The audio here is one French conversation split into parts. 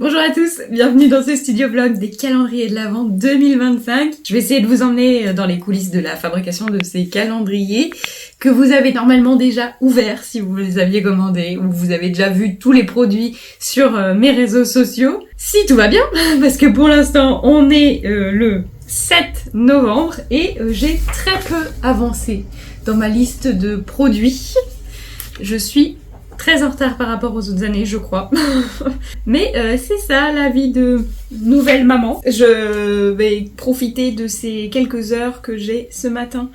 Bonjour à tous, bienvenue dans ce studio vlog des calendriers de l'Avent 2025. Je vais essayer de vous emmener dans les coulisses de la fabrication de ces calendriers que vous avez normalement déjà ouverts si vous les aviez commandés ou vous avez déjà vu tous les produits sur mes réseaux sociaux. Si tout va bien, parce que pour l'instant on est le 7 novembre et j'ai très peu avancé dans ma liste de produits. Je suis très en retard par rapport aux autres années, je crois. Mais c'est ça, la vie de nouvelle maman. Je vais profiter de ces quelques heures que j'ai ce matin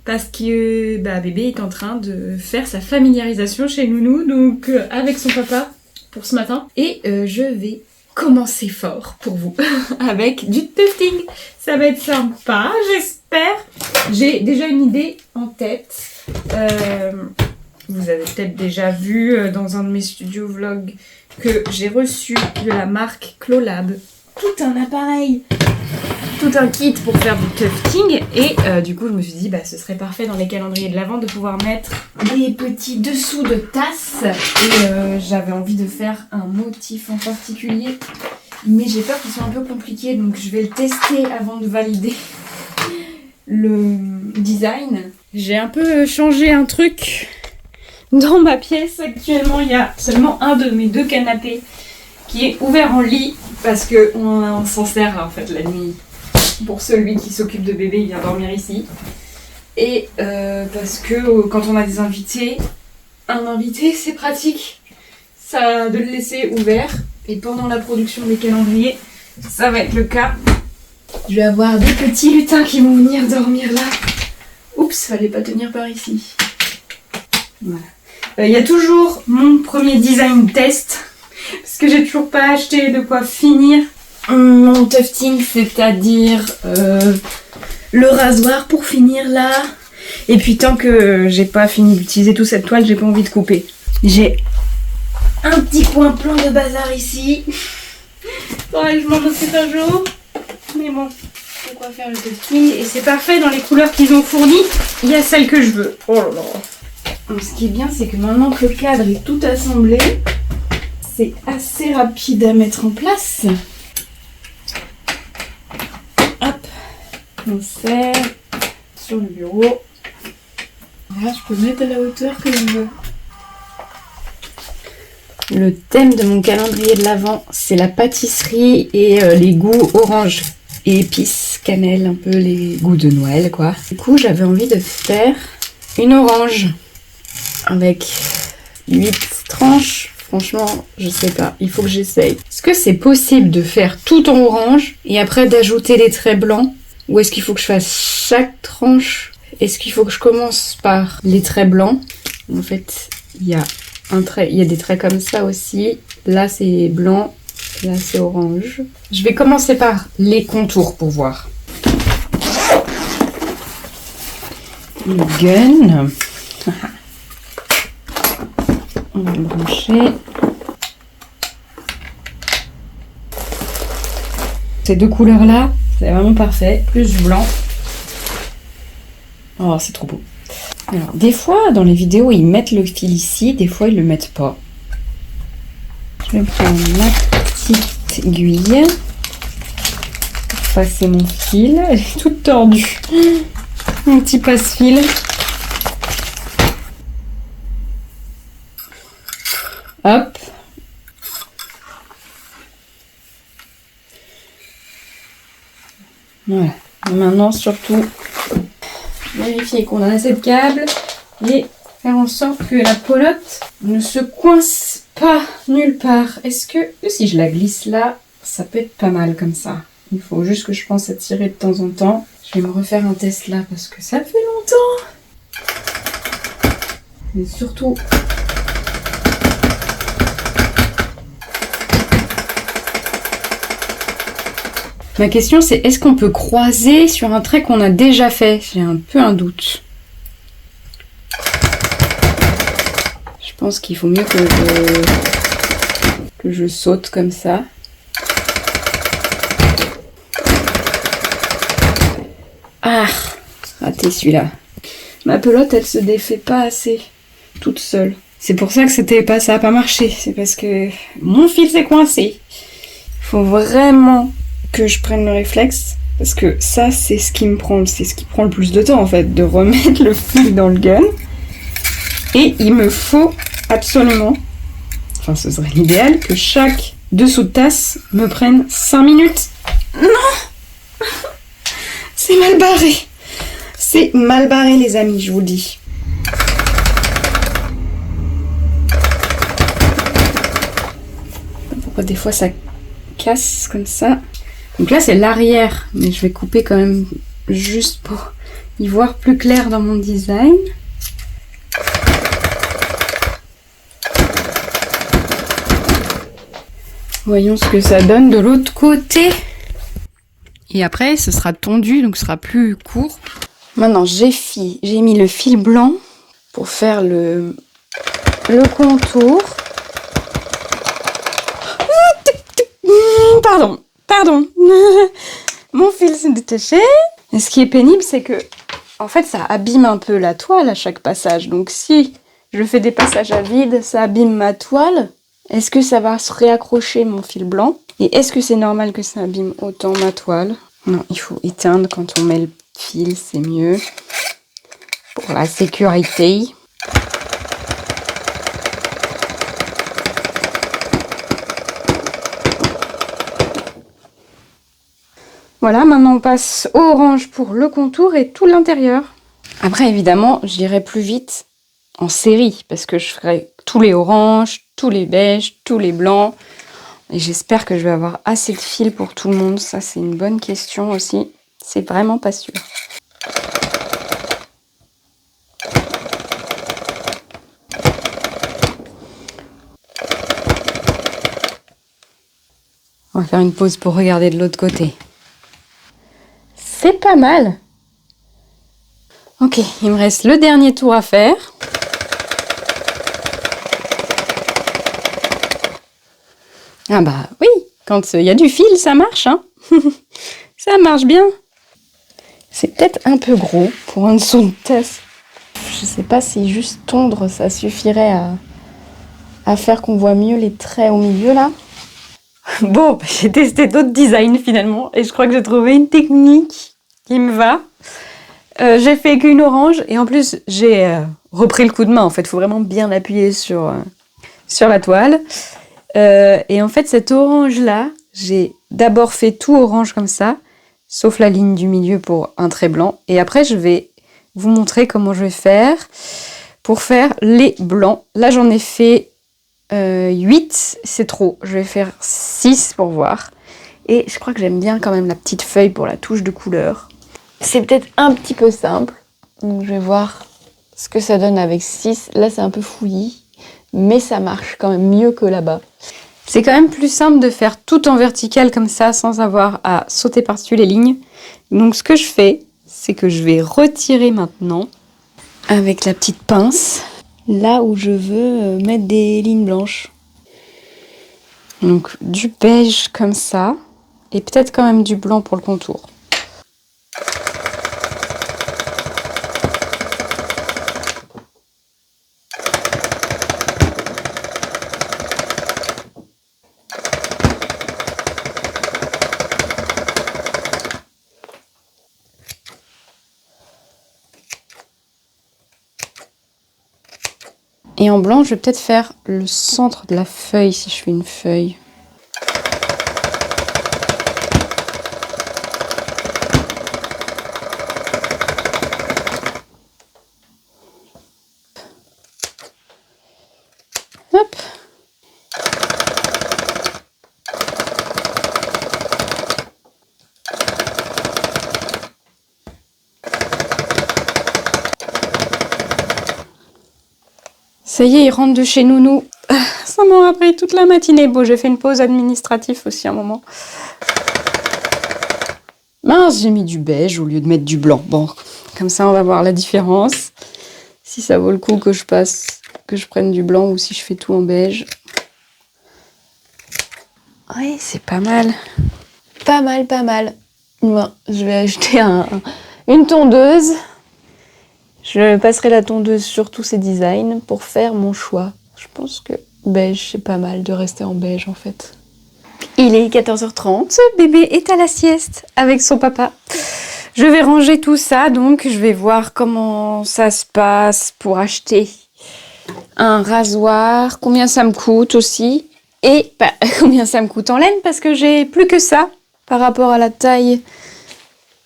parce que bébé est en train de faire sa familiarisation chez Nounou, donc avec son papa pour ce matin. Et je vais commencer fort pour vous avec du tufting. Ça va être sympa, j'espère. J'ai déjà une idée en tête. Vous avez peut-être déjà vu dans un de mes studios vlogs que j'ai reçu de la marque Clolab tout un appareil, tout un kit pour faire du tufting. Et du coup, je me suis dit, ce serait parfait dans les calendriers de l'Avent de pouvoir mettre des petits dessous de tasses. Et j'avais envie de faire un motif en particulier. Mais j'ai peur qu'il soit un peu compliqué, donc je vais le tester avant de valider le design. J'ai un peu changé un truc. Dans ma pièce, actuellement, il y a seulement un de mes deux canapés qui est ouvert en lit parce qu'on s'en sert en fait la nuit. Pour celui qui s'occupe de bébé, il vient dormir ici. Et parce que quand on a des invités, un invité, c'est pratique ça de le laisser ouvert. Et pendant la production des calendriers, ça va être le cas. Je vais avoir des petits lutins qui vont venir dormir là. Oups, fallait pas tenir par ici. Voilà. Il y a toujours mon premier design test parce que j'ai toujours pas acheté de quoi finir mon tufting, c'est-à-dire le rasoir pour finir là. Et puis tant que j'ai pas fini d'utiliser toute cette toile, j'ai pas envie de couper. J'ai un petit coin plein de bazar ici. Ouais, je m'en occupe un jour. Mais bon, pourquoi faire le tufting? Et c'est parfait dans les couleurs qu'ils ont fournies. Il y a celle que je veux. Oh là là. Donc, ce qui est bien, c'est que maintenant que le cadre est tout assemblé, c'est assez rapide à mettre en place. Hop, on serre sur le bureau. Là, je peux mettre à la hauteur que je veux. Le thème de mon calendrier de l'Avent, c'est la pâtisserie et les goûts orange et épices, cannelle, un peu les goûts de Noël, quoi. Du coup, j'avais envie de faire une orange. Avec 8 tranches, franchement, je sais pas, il faut que j'essaye. Est-ce que c'est possible de faire tout en orange et après d'ajouter les traits blancs? Ou est-ce qu'il faut que je fasse chaque tranche? Est-ce qu'il faut que je commence par les traits blancs? En fait, il y a un trait, il y a des traits comme ça aussi. Là, c'est blanc, là, c'est orange. Je vais commencer par les contours pour voir. Le gun. On va le brancher. Ces deux couleurs là, c'est vraiment parfait. Plus du blanc. Oh, c'est trop beau. Alors, des fois, dans les vidéos, ils mettent le fil ici. Des fois, ils le mettent pas. Je vais prendre ma petite aiguille pour passer mon fil. Elle est toute tordue. Mon petit passe-fil. Hop. Voilà. Et maintenant, surtout, vérifier qu'on a assez de câbles et faire en sorte que la pelote ne se coince pas nulle part. Est-ce que si je la glisse là, ça peut être pas mal comme ça. Il faut juste que je pense à tirer de temps en temps. Je vais me refaire un test là parce que ça fait longtemps. Et surtout... Ma question c'est, est-ce qu'on peut croiser sur un trait qu'on a déjà fait? J'ai un peu un doute. Je pense qu'il faut mieux que je saute comme ça. Ah, raté celui-là. Ma pelote, elle se défait pas assez toute seule. C'est pour ça que ça a pas marché. C'est parce que mon fil s'est coincé. Faut vraiment que je prenne le réflexe. Parce que ça, c'est ce qui me prend, c'est ce qui prend le plus de temps en fait, de remettre le fil dans le gun. Et il me faut absolument, enfin ce serait l'idéal, que chaque dessous de tasse me prenne 5 minutes. Non, c'est mal barré. C'est mal barré les amis, je vous le dis. Pourquoi des fois ça casse comme ça? Donc là c'est l'arrière, mais je vais couper quand même juste pour y voir plus clair dans mon design. Voyons ce que ça donne de l'autre côté. Et après ce sera tondu, donc ce sera plus court. Maintenant j'ai mis le fil blanc pour faire le contour. Pardon. Mon fil s'est détaché. Et ce qui est pénible, c'est que, en fait, ça abîme un peu la toile à chaque passage. Donc, si je fais des passages à vide, ça abîme ma toile. Est-ce que ça va se réaccrocher mon fil blanc? Et est-ce que c'est normal que ça abîme autant ma toile? Non, il faut éteindre quand on met le fil, c'est mieux. Pour la sécurité. Voilà, maintenant on passe au orange pour le contour et tout l'intérieur. Après, évidemment, j'irai plus vite en série, parce que je ferai tous les oranges, tous les beiges, tous les blancs. Et j'espère que je vais avoir assez de fil pour tout le monde. Ça, c'est une bonne question aussi. C'est vraiment pas sûr. On va faire une pause pour regarder de l'autre côté. C'est pas mal. Ok, il me reste le dernier tour à faire. Ah bah oui, quand il y a du fil, ça marche, hein. Ça marche bien. C'est peut-être un peu gros pour un dessous de tasse. Je sais pas si juste tondre, ça suffirait à faire qu'on voit mieux les traits au milieu, là. Bon, j'ai testé d'autres designs finalement, et je crois que j'ai trouvé une technique qui me va. J'ai fait qu'une orange, et en plus, j'ai repris le coup de main. En fait, il faut vraiment bien appuyer sur la toile. Et en fait, cette orange-là, j'ai d'abord fait tout orange comme ça, sauf la ligne du milieu pour un trait blanc. Et après, je vais vous montrer comment je vais faire pour faire les blancs. Là, j'en ai fait 8, c'est trop. Je vais faire 6 pour voir. Et je crois que j'aime bien quand même la petite feuille pour la touche de couleur. C'est peut-être un petit peu simple. Donc, je vais voir ce que ça donne avec 6. Là, c'est un peu fouillis, mais ça marche quand même mieux que là-bas. C'est quand même plus simple de faire tout en vertical comme ça, sans avoir à sauter par-dessus les lignes. Donc, ce que je fais, c'est que je vais retirer maintenant avec la petite pince là où je veux mettre des lignes blanches. Donc, du beige comme ça, et peut-être quand même du blanc pour le contour. Et en blanc, je vais peut-être faire le centre de la feuille si je fais une feuille. Hop. Ça y est, il rentre de chez Nounou. Ça m'aura pris toute la matinée. Bon, j'ai fait une pause administrative aussi un moment. Mince, j'ai mis du beige au lieu de mettre du blanc. Bon, comme ça, on va voir la différence. Si ça vaut le coup que je prenne du blanc ou si je fais tout en beige. Oui, c'est pas mal. Pas mal. Bon, je vais acheter une tondeuse. Je passerai la tondeuse sur tous ces designs pour faire mon choix. Je pense que beige, c'est pas mal de rester en beige en fait. Il est 14h30, bébé est à la sieste avec son papa. Je vais ranger tout ça, donc je vais voir comment ça se passe pour acheter un rasoir, combien ça me coûte aussi, et combien ça me coûte en laine, parce que j'ai plus que ça par rapport à la taille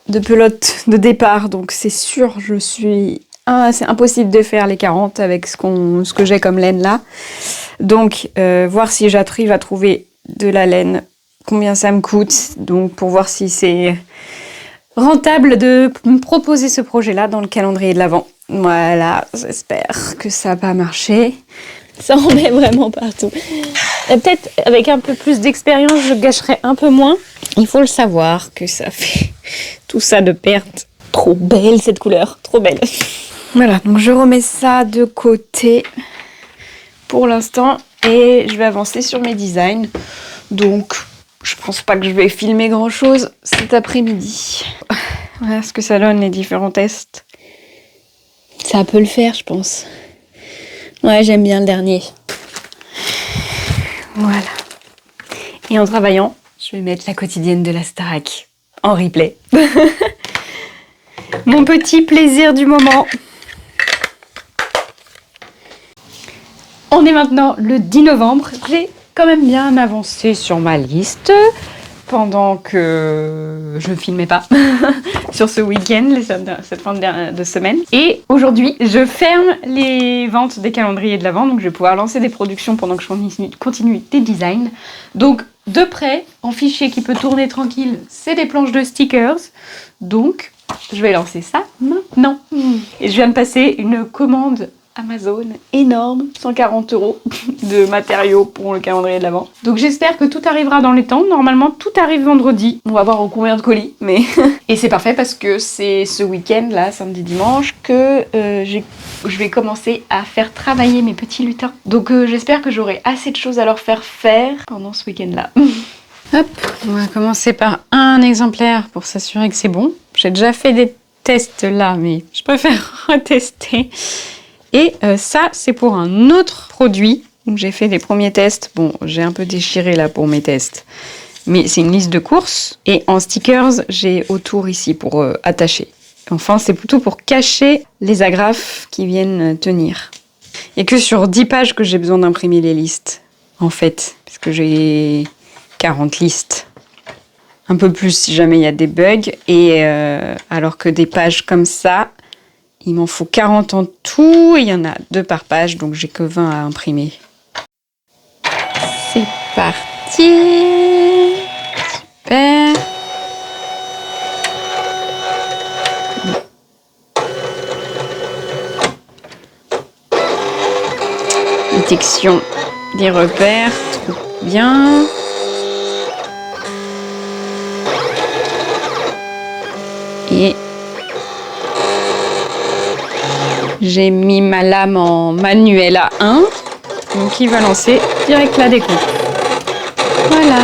de pelote de départ, donc c'est sûr, c'est impossible de faire les 40 avec ce que j'ai comme laine là. Donc, voir si j'arrive à trouver de la laine, combien ça me coûte, donc pour voir si c'est rentable de me proposer ce projet-là dans le calendrier de l'Avent. Voilà, j'espère que ça va marcher. Ça en met vraiment partout. Peut-être avec un peu plus d'expérience, je gâcherai un peu moins. Il faut le savoir que ça fait tout ça de perte. Trop belle cette couleur, trop belle. Voilà, donc je remets ça de côté pour l'instant et je vais avancer sur mes designs. Donc, je pense pas que je vais filmer grand chose cet après-midi. Voilà ce que ça donne, les différents tests. Ça peut le faire, je pense. Ouais, j'aime bien le dernier. Voilà. Et en travaillant, je vais mettre la quotidienne de la Starac en replay. Mon petit plaisir du moment. On est maintenant le 10 novembre. J'ai quand même bien avancé sur ma liste pendant que je ne filmais pas sur ce week-end, cette fin de semaine. Et aujourd'hui, je ferme les ventes des calendriers de l'Avent, donc je vais pouvoir lancer des productions pendant que je continue des designs. Donc de près, en fichier qui peut tourner tranquille, c'est des planches de stickers. Donc je vais lancer ça maintenant. Et je viens de passer une commande Amazon énorme, 140 € de matériaux pour le calendrier de l'Avent. Donc j'espère que tout arrivera dans les temps. Normalement tout arrive vendredi. On va voir en combien de colis, mais et c'est parfait parce que c'est ce week-end là, samedi dimanche, que je vais commencer à faire travailler mes petits lutins. Donc j'espère que j'aurai assez de choses à leur faire pendant ce week-end là. Hop, on va commencer par un exemplaire pour s'assurer que c'est bon. J'ai déjà fait des tests là, mais je préfère retester. Et ça, c'est pour un autre produit. Donc j'ai fait des premiers tests. Bon, j'ai un peu déchiré là pour mes tests. Mais c'est une liste de courses. Et en stickers, j'ai autour ici pour attacher. Enfin, c'est plutôt pour cacher les agrafes qui viennent tenir. Il n'y a que sur 10 pages que j'ai besoin d'imprimer les listes, en fait. Parce que j'ai 40 listes. Un peu plus si jamais il y a des bugs. Et alors que des pages comme ça, il m'en faut 40 en tout, et il y en a 2 par page, donc j'ai que 20 à imprimer. C'est parti! Super! Détection des repères, trop bien. Et j'ai mis ma lame en manuel à 1, donc il va lancer direct la découpe. Voilà.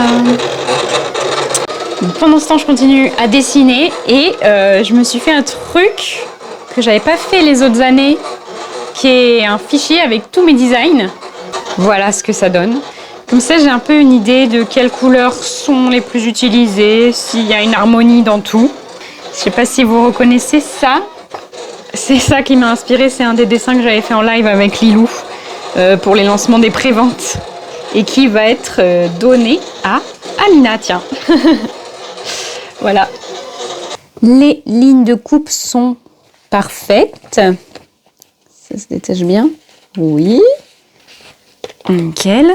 Donc pendant ce temps, je continue à dessiner et je me suis fait un truc que j'avais pas fait les autres années, qui est un fichier avec tous mes designs. Voilà ce que ça donne. Comme ça, j'ai un peu une idée de quelles couleurs sont les plus utilisées, s'il y a une harmonie dans tout. Je sais pas si vous reconnaissez ça. C'est ça qui m'a inspiré, c'est un des dessins que j'avais fait en live avec Lilou pour les lancements des préventes et qui va être donné à Amina, tiens. Voilà. Les lignes de coupe sont parfaites. Ça se détache bien. Oui. Nickel.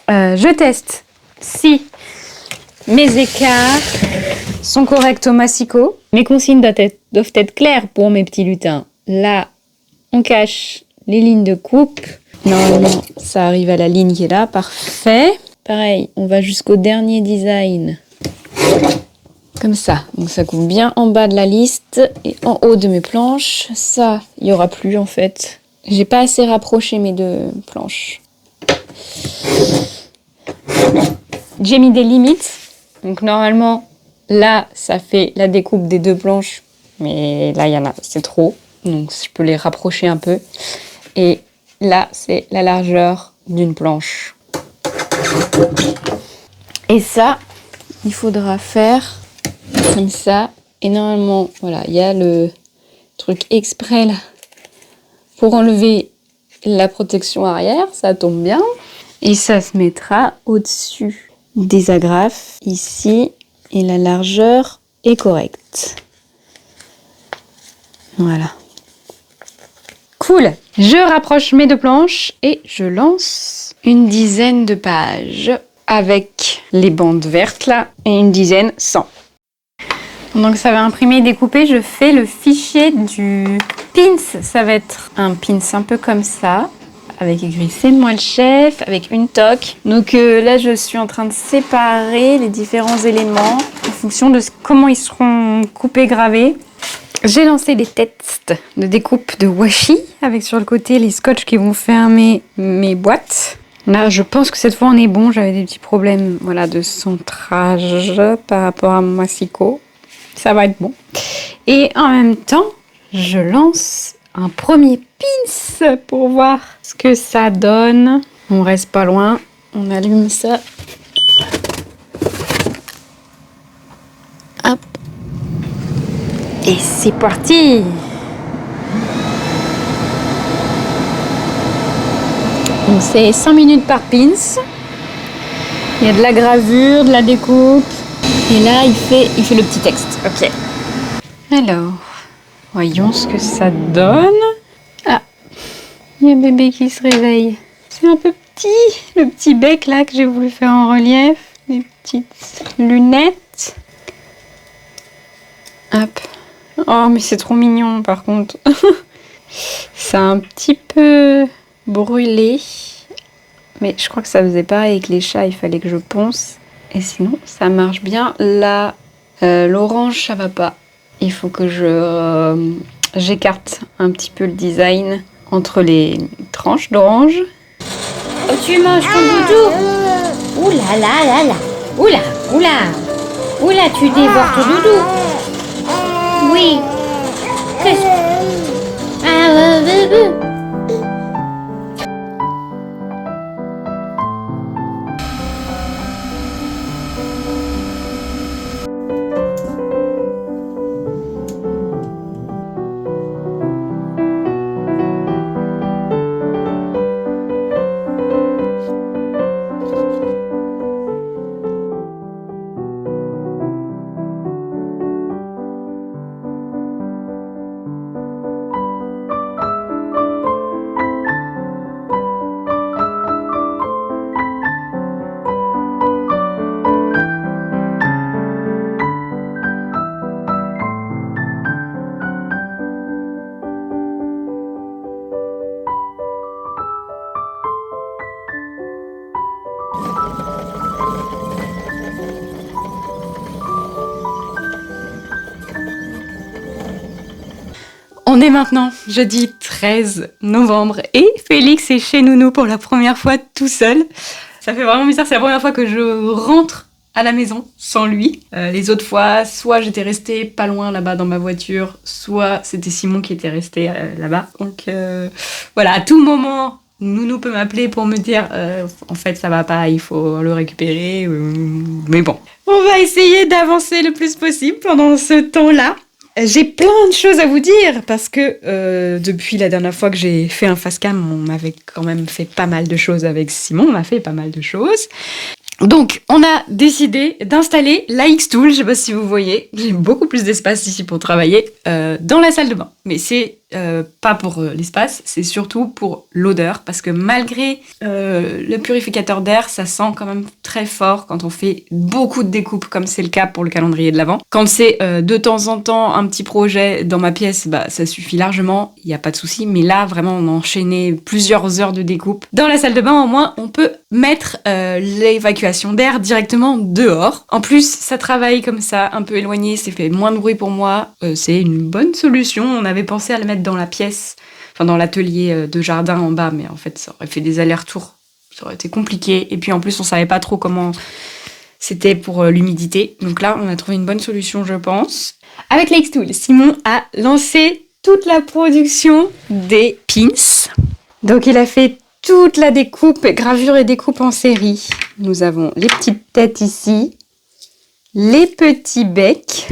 Je teste si mes écarts sont corrects au massicot. Mes consignes doivent être claires pour mes petits lutins. Là, on cache les lignes de coupe. Normalement, ça arrive à la ligne qui est là. Parfait. Pareil, on va jusqu'au dernier design. Comme ça. Donc ça coupe bien en bas de la liste et en haut de mes planches. Ça, il n'y aura plus en fait. J'ai pas assez rapproché mes 2 planches. J'ai mis des limites. Donc normalement, là, ça fait la découpe des 2 planches. Mais là, il y en a, c'est trop. Donc je peux les rapprocher un peu. Et là, c'est la largeur d'une planche. Et ça, il faudra faire comme ça. Et normalement, voilà, il y a le truc exprès là pour enlever la protection arrière, ça tombe bien. Et ça se mettra au-dessus des agrafes ici. Et la largeur est correcte. Voilà. Cool. Je rapproche mes 2 planches et je lance une dizaine de pages avec les bandes vertes là et une dizaine sans. Donc ça va imprimer et découper, je fais le fichier du pins. Ça va être un pins un peu comme ça, avec écrit c'est moi le chef, avec une toque. Donc là je suis en train de séparer les différents éléments en fonction de comment ils seront coupés, gravés. J'ai lancé des tests de découpe de washi avec sur le côté les scotch qui vont fermer mes boîtes. Là, je pense que cette fois on est bon. J'avais des petits problèmes, voilà, de centrage par rapport à mon massicot. Ça va être bon. Et en même temps, je lance un premier pins pour voir ce que ça donne. On reste pas loin. On allume ça. Hop. Et c'est parti! Donc c'est 5 minutes par pins. Il y a de la gravure, de la découpe. Et là, il fait le petit texte. Ok. Alors, voyons ce que ça donne. Ah, il y a un bébé qui se réveille. C'est un peu petit, le petit bec là que j'ai voulu faire en relief. Les petites lunettes. Hop. Oh, mais c'est trop mignon par contre. C'est un petit peu brûlé. Mais je crois que ça faisait pareil avec les chats, il fallait que je ponce. Et sinon, ça marche bien. Là, l'orange, ça va pas. Il faut que j'écarte un petit peu le design entre les tranches d'orange. Oh, tu manges ton doudou? Ouh là là là là. Oula, oula. Oula, tu dévores ton doudou. Oui. Qu'est-ce que... Ah, On est maintenant jeudi 13 novembre et Félix est chez Nounou pour la première fois tout seul. Ça fait vraiment bizarre, c'est la première fois que je rentre à la maison sans lui. Les autres fois, soit j'étais restée pas loin là-bas dans ma voiture, soit c'était Simon qui était resté là-bas. Donc voilà, à tout moment, Nounou peut m'appeler pour me dire en fait ça va pas, il faut le récupérer. Mais bon, on va essayer d'avancer le plus possible pendant ce temps-là. J'ai plein de choses à vous dire parce que depuis la dernière fois que j'ai fait un facecam, on m'avait quand même fait pas mal de choses avec Simon, on m'a fait pas mal de choses. Donc, on a décidé d'installer la X-Tool, je sais pas si vous voyez, j'ai beaucoup plus d'espace ici pour travailler, dans la salle de bain. Mais c'est pas pour l'espace, c'est surtout pour l'odeur, parce que malgré le purificateur d'air, ça sent quand même très fort quand on fait beaucoup de découpes, comme c'est le cas pour le calendrier de l'Avent. Quand c'est de temps en temps un petit projet dans ma pièce, bah ça suffit largement, il n'y a pas de souci. Mais là, vraiment, on a enchaîné plusieurs heures de découpe. Dans la salle de bain, au moins, on peut mettre l'évacuation d'air directement dehors. En plus, ça travaille comme ça, un peu éloigné, ça fait moins de bruit pour moi. C'est une bonne solution. On avait pensé à le mettre dans la pièce, enfin dans l'atelier de jardin en bas, mais en fait, ça aurait fait des allers-retours. Ça aurait été compliqué. Et puis en plus, on savait pas trop comment c'était pour l'humidité. Donc là, on a trouvé une bonne solution, je pense. Avec la X-Tool, Simon a lancé toute la production des pins. Donc il a fait toute la découpe, gravure et découpe en série. Nous avons les petites têtes ici, les petits becs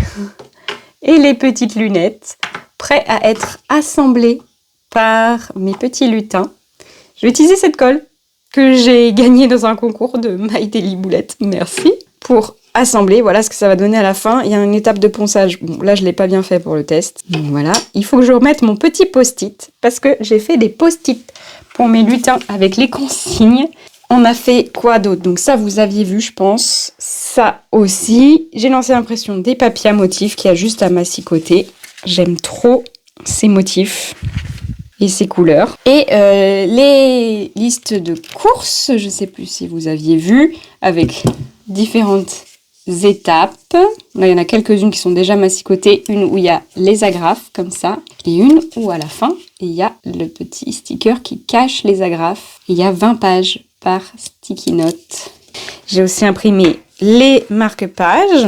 et les petites lunettes, prêts à être assemblés par mes petits lutins. Je vais utiliser cette colle que j'ai gagnée dans un concours de My Daily Boulette. Merci. Pour assembler, voilà ce que ça va donner à la fin. Il y a une étape de ponçage. Bon, là, je ne l'ai pas bien fait pour le test. Donc voilà. Il faut que je remette mon petit post-it parce que j'ai fait des post-it pour mes lutins avec les consignes. On a fait quoi d'autre? Donc ça, vous aviez vu, je pense. Ça aussi. J'ai lancé l'impression des papiers à motifs qu'il y a juste à massicoter. J'aime trop ces motifs et ces couleurs. Et les listes de courses, je ne sais plus si vous aviez vu, avec différentes étapes. Là, il y en a quelques-unes qui sont déjà massicotées. Une où il y a les agrafes, comme ça. Et une où, à la fin, il y a le petit sticker qui cache les agrafes. Il y a 20 pages par sticky note. J'ai aussi imprimé les marque-pages.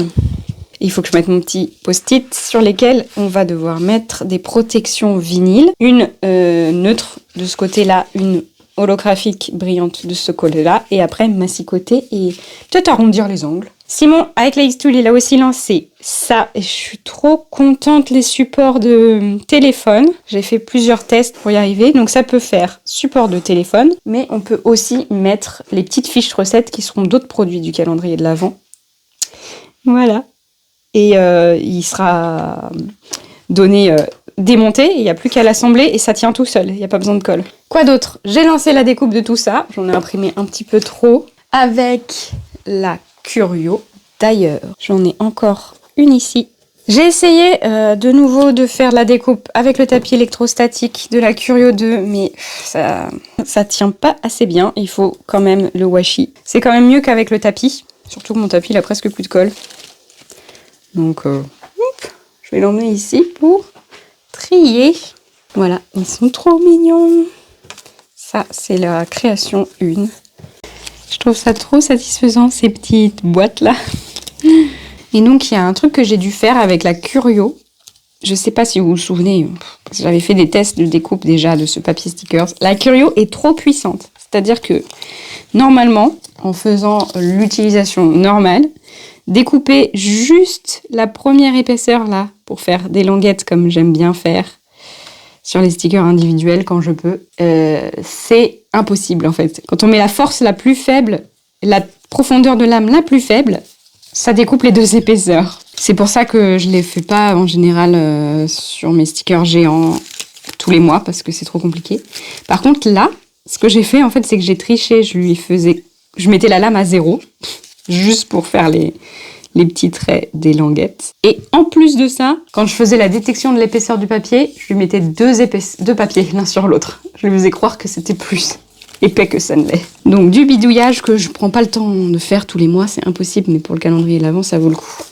Il faut que je mette mon petit post-it sur lesquels on va devoir mettre des protections vinyles. Une neutre de ce côté-là, une holographique brillante de ce côté-là. Et après, massicoter et peut-être arrondir les angles. Simon, avec la X-Tool, il a aussi lancé ça. Et je suis trop contente, les supports de téléphone. J'ai fait plusieurs tests pour y arriver. Donc ça peut faire support de téléphone. Mais on peut aussi mettre les petites fiches recettes qui seront d'autres produits du calendrier de l'Avent. Voilà. Et il sera donné démonté, il n'y a plus qu'à l'assembler et ça tient tout seul, il n'y a pas besoin de colle. Quoi d'autre? J'ai lancé la découpe de tout ça, j'en ai imprimé un petit peu trop, avec la Curio. D'ailleurs, j'en ai encore une ici. J'ai essayé de nouveau de faire la découpe avec le tapis électrostatique de la Curio 2, mais ça tient pas assez bien, il faut quand même le washi. C'est quand même mieux qu'avec le tapis, surtout que mon tapis il a presque plus de colle. Donc, je vais l'emmener ici pour trier. Voilà, ils sont trop mignons. Ça, c'est la création 1. Je trouve ça trop satisfaisant, ces petites boîtes-là. Et donc, il y a un truc que j'ai dû faire avec la Curio. Je sais pas si vous vous souvenez, j'avais fait des tests de découpe déjà de ce papier stickers. La Curio est trop puissante. C'est-à-dire que, normalement, en faisant l'utilisation normale, découper juste la première épaisseur là pour faire des languettes comme j'aime bien faire sur les stickers individuels quand je peux, c'est impossible en fait. Quand on met la force la plus faible, la profondeur de lame la plus faible, ça découpe les deux épaisseurs. C'est pour ça que je les fais pas en général sur mes stickers géants tous les mois parce que c'est trop compliqué. Par contre là, ce que j'ai fait en fait, c'est que j'ai triché, je mettais la lame à 0. Juste pour faire les petits traits des languettes. Et en plus de ça, quand je faisais la détection de l'épaisseur du papier, je lui mettais deux papiers l'un sur l'autre. Je lui faisais croire que c'était plus épais que ça ne l'est. Donc du bidouillage que je prends pas le temps de faire tous les mois, c'est impossible, mais pour le calendrier de l'Avent, ça vaut le coup.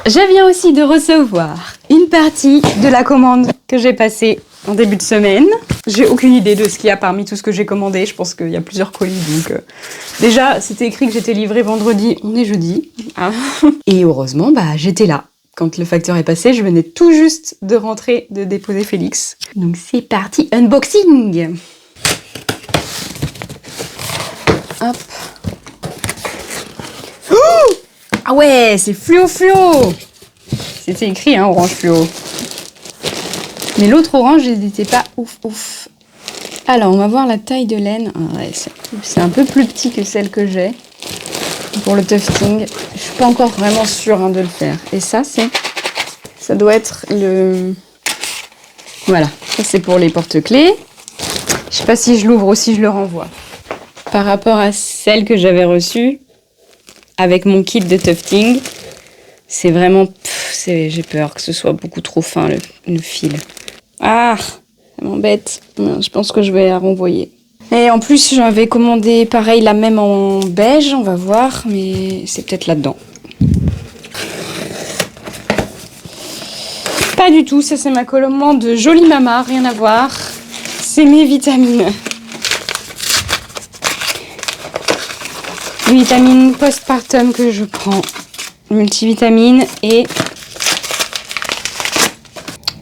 Je viens aussi de recevoir une partie de la commande que j'ai passée en début de semaine. J'ai aucune idée de ce qu'il y a parmi tout ce que j'ai commandé. Je pense qu'il y a plusieurs colis. Donc déjà, c'était écrit que j'étais livrée vendredi. On est jeudi. Ah. Et heureusement, j'étais là. Quand le facteur est passé, je venais tout juste de rentrer, de déposer Félix. Donc c'est parti, unboxing. Hop. Oh, ah ouais, c'est fluo. C'était écrit, orange fluo. Mais l'autre orange, il n'était pas ouf. Alors, on va voir la taille de laine. Ah ouais, c'est un peu plus petit que celle que j'ai pour le tufting. Je suis pas encore vraiment sûre de le faire. Et ça doit être le... Voilà, ça c'est pour les porte-clés. Je sais pas si je l'ouvre ou si je le renvoie. Par rapport à celle que j'avais reçue, avec mon kit de tufting, c'est vraiment... j'ai peur que ce soit beaucoup trop fin le fil. Ah, ça m'embête. Je pense que je vais la renvoyer. Et en plus, j'avais commandé pareil la même en beige, on va voir, mais c'est peut-être là-dedans. Pas du tout, ça c'est ma commande de Jolie Mama, rien à voir. C'est mes vitamines. Vitamines postpartum que je prends. Multivitamines et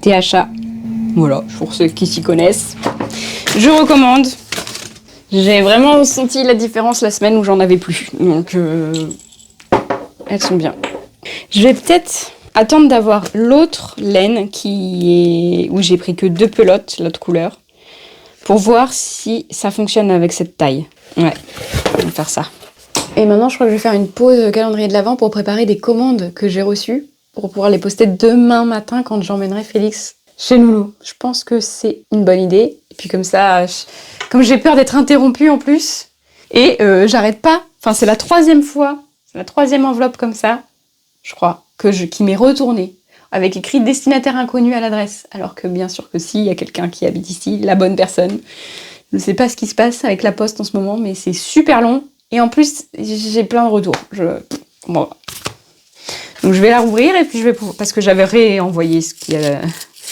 THA. Voilà, pour ceux qui s'y connaissent. Je recommande. J'ai vraiment senti la différence la semaine où j'en avais plus. Donc, elles sont bien. Je vais peut-être attendre d'avoir l'autre laine où j'ai pris que 2 pelotes, l'autre couleur, pour voir si ça fonctionne avec cette taille. Ouais, on va faire ça. Et maintenant, je crois que je vais faire une pause calendrier de l'Avent pour préparer des commandes que j'ai reçues pour pouvoir les poster demain matin quand j'emmènerai Félix chez Loulou. Je pense que c'est une bonne idée. Et puis comme ça, comme j'ai peur d'être interrompue en plus, et j'arrête pas. Enfin, c'est la 3e fois, c'est la 3e enveloppe comme ça, je crois, qui m'est retournée, avec écrit destinataire inconnu à l'adresse. Alors que bien sûr que si, il y a quelqu'un qui habite ici, la bonne personne. Je ne sais pas ce qui se passe avec la poste en ce moment, mais c'est super long. Et en plus, j'ai plein de retours. Bon. Donc je vais la rouvrir et puis parce que j'avais réenvoyé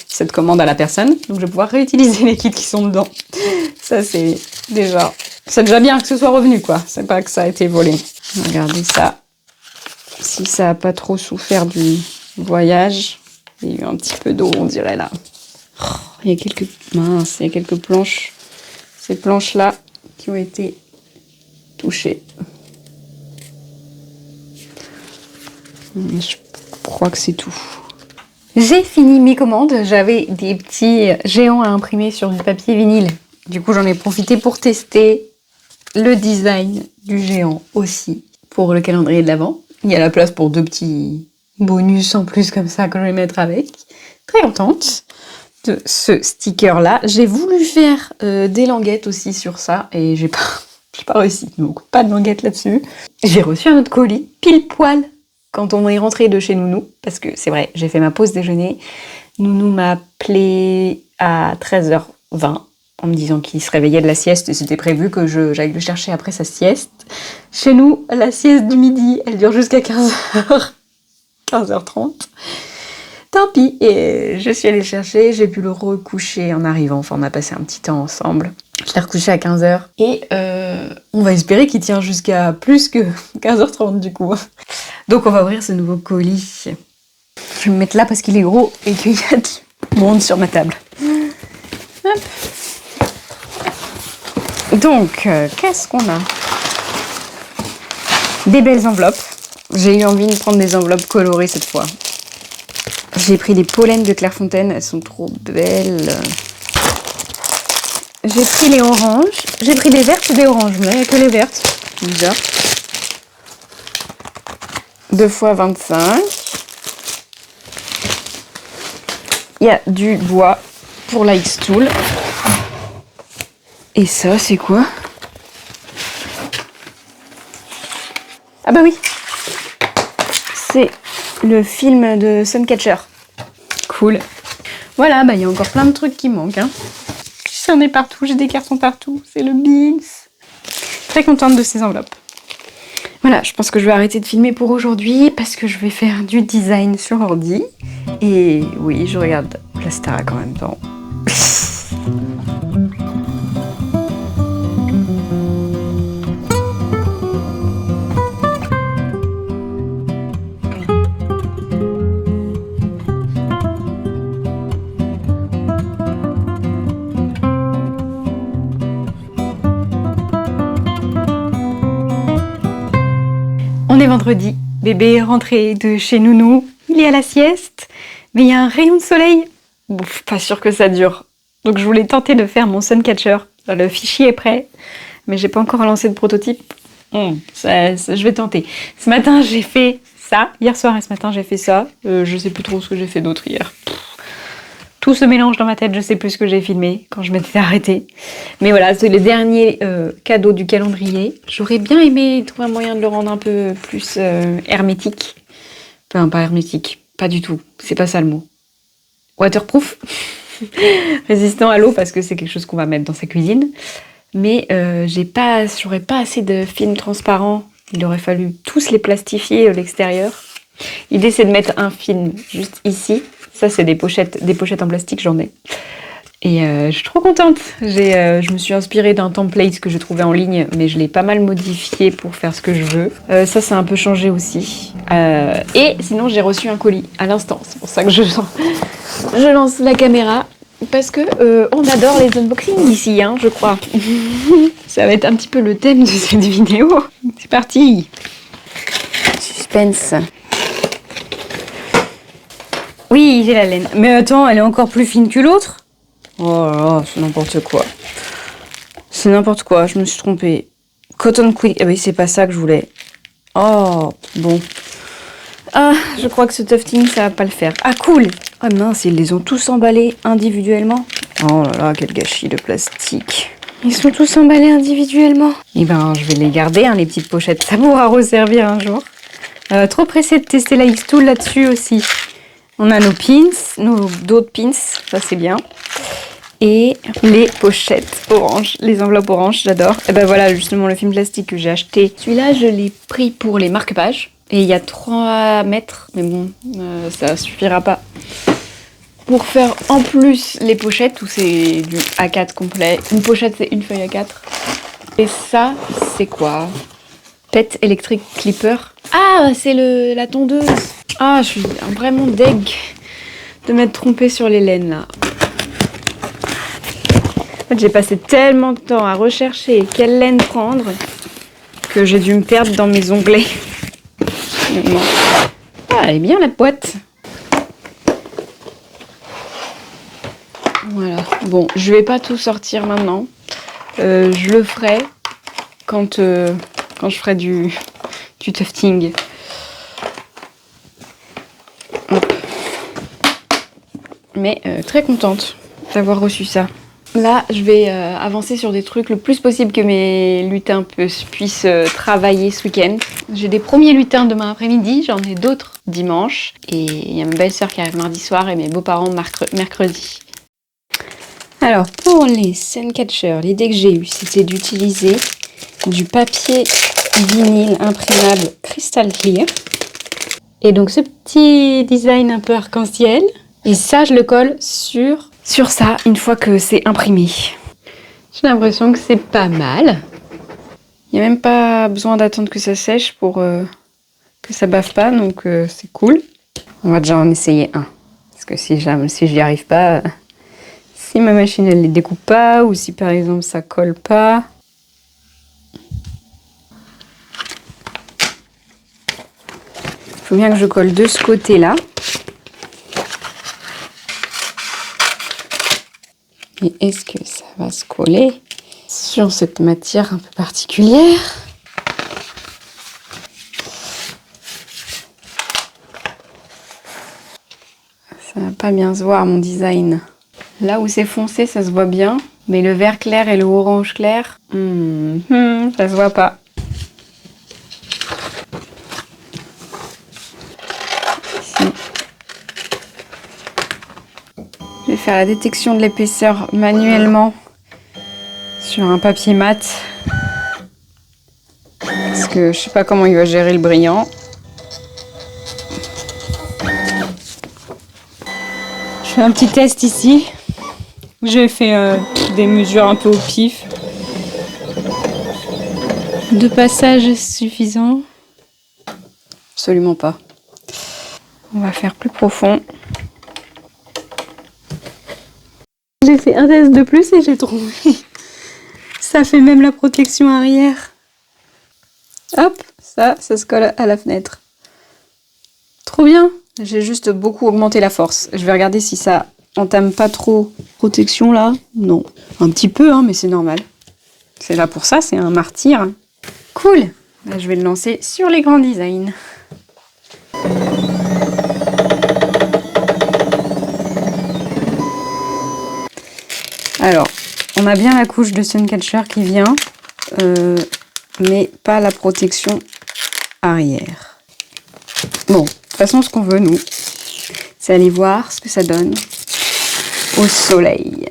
cette commande à la personne. Donc je vais pouvoir réutiliser les kits qui sont dedans. Ça c'est déjà bien que ce soit revenu quoi. C'est pas que ça a été volé. Regardez ça. Si ça a pas trop souffert du voyage. Il y a eu un petit peu d'eau on dirait là. Il y a quelques planches. Ces planches là qui ont été touchées. Je crois que c'est tout. J'ai fini mes commandes. J'avais des petits géants à imprimer sur du papier vinyle. Du coup, j'en ai profité pour tester le design du géant aussi pour le calendrier de l'Avent. Il y a la place pour 2 petits bonus en plus comme ça que je vais mettre avec. Très contente de ce sticker-là. J'ai voulu faire des languettes aussi sur ça et j'ai pas réussi. Donc, pas de languettes là-dessus. J'ai reçu un autre colis, pile poil. Quand on est rentré de chez Nounou, parce que c'est vrai, j'ai fait ma pause déjeuner, Nounou m'a appelé à 13h20 en me disant qu'il se réveillait de la sieste et c'était prévu que j'aille le chercher après sa sieste. Chez nous, la sieste du midi, elle dure jusqu'à 15h, 15h30. Tant pis, et je suis allée le chercher, j'ai pu le recoucher en arrivant, enfin on a passé un petit temps ensemble. Je l'ai recouché à 15h et on va espérer qu'il tient jusqu'à plus que 15h30 du coup. Donc on va ouvrir ce nouveau colis. Je vais me mettre là parce qu'il est gros et qu'il y a du monde sur ma table. Hop. Donc, qu'est-ce qu'on a? Des belles enveloppes. J'ai eu envie de prendre des enveloppes colorées cette fois. J'ai pris des pollens de Clairefontaine, elles sont trop belles. J'ai pris les oranges. J'ai pris des vertes et des oranges, mais il n'y a que les vertes. Bizarre. 2 x 25. Il y a du bois pour la X-Tool. Et ça, c'est quoi? Ah bah oui. C'est le film de Suncatcher. Cool. Voilà, bah il y a encore plein de trucs qui manquent. Hein. J'en ai partout, j'ai des cartons partout. C'est le Bix. Très contente de ces enveloppes. Voilà, je pense que je vais arrêter de filmer pour aujourd'hui parce que je vais faire du design sur ordi. Et oui, je regarde la Starac en même temps. On est vendredi, bébé est rentré de chez Nounou, il est à la sieste, mais il y a un rayon de soleil. Bon, pas sûr que ça dure. Donc je voulais tenter de faire mon Suncatcher. Le fichier est prêt, mais j'ai pas encore lancé de prototype. Je vais tenter. Ce matin j'ai fait ça, hier soir et ce matin j'ai fait ça. Je sais plus trop ce que j'ai fait d'autre hier. Tout se mélange dans ma tête, je sais plus ce que j'ai filmé quand je m'étais arrêtée. Mais voilà, c'est le dernier cadeau du calendrier. J'aurais bien aimé trouver un moyen de le rendre un peu plus hermétique. Enfin, pas hermétique, pas du tout. C'est pas ça le mot. Waterproof. Résistant à l'eau parce que c'est quelque chose qu'on va mettre dans sa cuisine. Mais j'aurais pas assez de film transparent. Il aurait fallu tous les plastifier à l'extérieur. L'idée c'est de mettre un film juste ici. Ça, c'est des pochettes en plastique, j'en ai. Et je suis trop contente. Je me suis inspirée d'un template que j'ai trouvé en ligne, mais je l'ai pas mal modifié pour faire ce que je veux. Ça a un peu changé aussi. Et sinon, j'ai reçu un colis à l'instant. C'est pour ça que je lance la caméra. parce que on adore les unboxings ici, hein, je crois. Ça va être un petit peu le thème de cette vidéo. C'est parti. Suspense. Oui, j'ai la laine. Mais attends, elle est encore plus fine que l'autre. Oh là là, c'est n'importe quoi. C'est n'importe quoi, je me suis trompée. Cotton Quick, ah oui, c'est pas ça que je voulais. Oh, bon. Ah, je crois que ce tufting, ça va pas le faire. Ah, cool. Ah mince, ils les ont tous emballés individuellement. Oh là là, quel gâchis de plastique. Ils sont tous emballés individuellement. Eh ben, je vais les garder, hein, les petites pochettes. Ça pourra resservir un jour. Trop pressée de tester la X-Tool là-dessus aussi. On a nos pins, d'autres pins, ça c'est bien. Et les pochettes orange, les enveloppes orange, j'adore. Et ben voilà, justement, le film plastique que j'ai acheté. Celui-là, je l'ai pris pour les marque-pages. Et il y a 3 mètres, mais bon, ça suffira pas. Pour faire en plus les pochettes, où c'est du A4 complet. Une pochette, c'est une feuille A4. Et ça, c'est quoi? Pet Electric Clipper. Ah, c'est la tondeuse. Ah, je suis vraiment deg de m'être trompée sur les laines, là. En fait, j'ai passé tellement de temps à rechercher quelle laine prendre que j'ai dû me perdre dans mes onglets. Ah, elle est bien la boîte. Voilà. Bon, je vais pas tout sortir maintenant. Je le ferai quand je ferai du tufting. Hop. Mais très contente d'avoir reçu ça. Là, je vais avancer sur des trucs le plus possible que mes lutins puissent travailler ce week-end. J'ai des premiers lutins demain après-midi, j'en ai d'autres dimanche. Et il y a ma belle-sœur qui arrive mardi soir et mes beaux-parents mercredi. Alors, pour les Suncatcher, l'idée que j'ai eue, c'était d'utiliser du papier vinyle imprimable Crystal Clear. Et donc, ce petit design un peu arc-en-ciel. Et ça, je le colle sur ça, une fois que c'est imprimé. J'ai l'impression que c'est pas mal. Il n'y a même pas besoin d'attendre que ça sèche pour que ça bave pas, donc c'est cool. On va déjà en essayer un. Parce que si j'y arrive pas, si ma machine elle les découpe pas, ou si par exemple ça colle pas. Il faut bien que je colle de ce côté-là. Et est-ce que ça va se coller sur cette matière un peu particulière? Ça va pas bien se voir mon design. Là où c'est foncé, ça se voit bien. Mais le vert clair et le orange clair, ça se voit pas. Ici. Je vais faire la détection de l'épaisseur manuellement sur un papier mat. Parce que je sais pas comment il va gérer le brillant. Je fais un petit test ici. J'ai fait des mesures un peu au pif. 2 passages suffisants? Absolument pas. On va faire plus profond. J'ai fait un test de plus et j'ai trouvé. Ça fait même la protection arrière. Hop, ça se colle à la fenêtre. Trop bien. J'ai juste beaucoup augmenté la force. Je vais regarder si ça entame pas trop. Protection là? Non. Un petit peu, hein, mais c'est normal. C'est là pour ça, c'est un martyr. Cool. Là, je vais le lancer sur les grands designs. Alors, on a bien la couche de Suncatcher qui vient, mais pas la protection arrière. Bon, de toute façon, ce qu'on veut, nous, c'est aller voir ce que ça donne au soleil.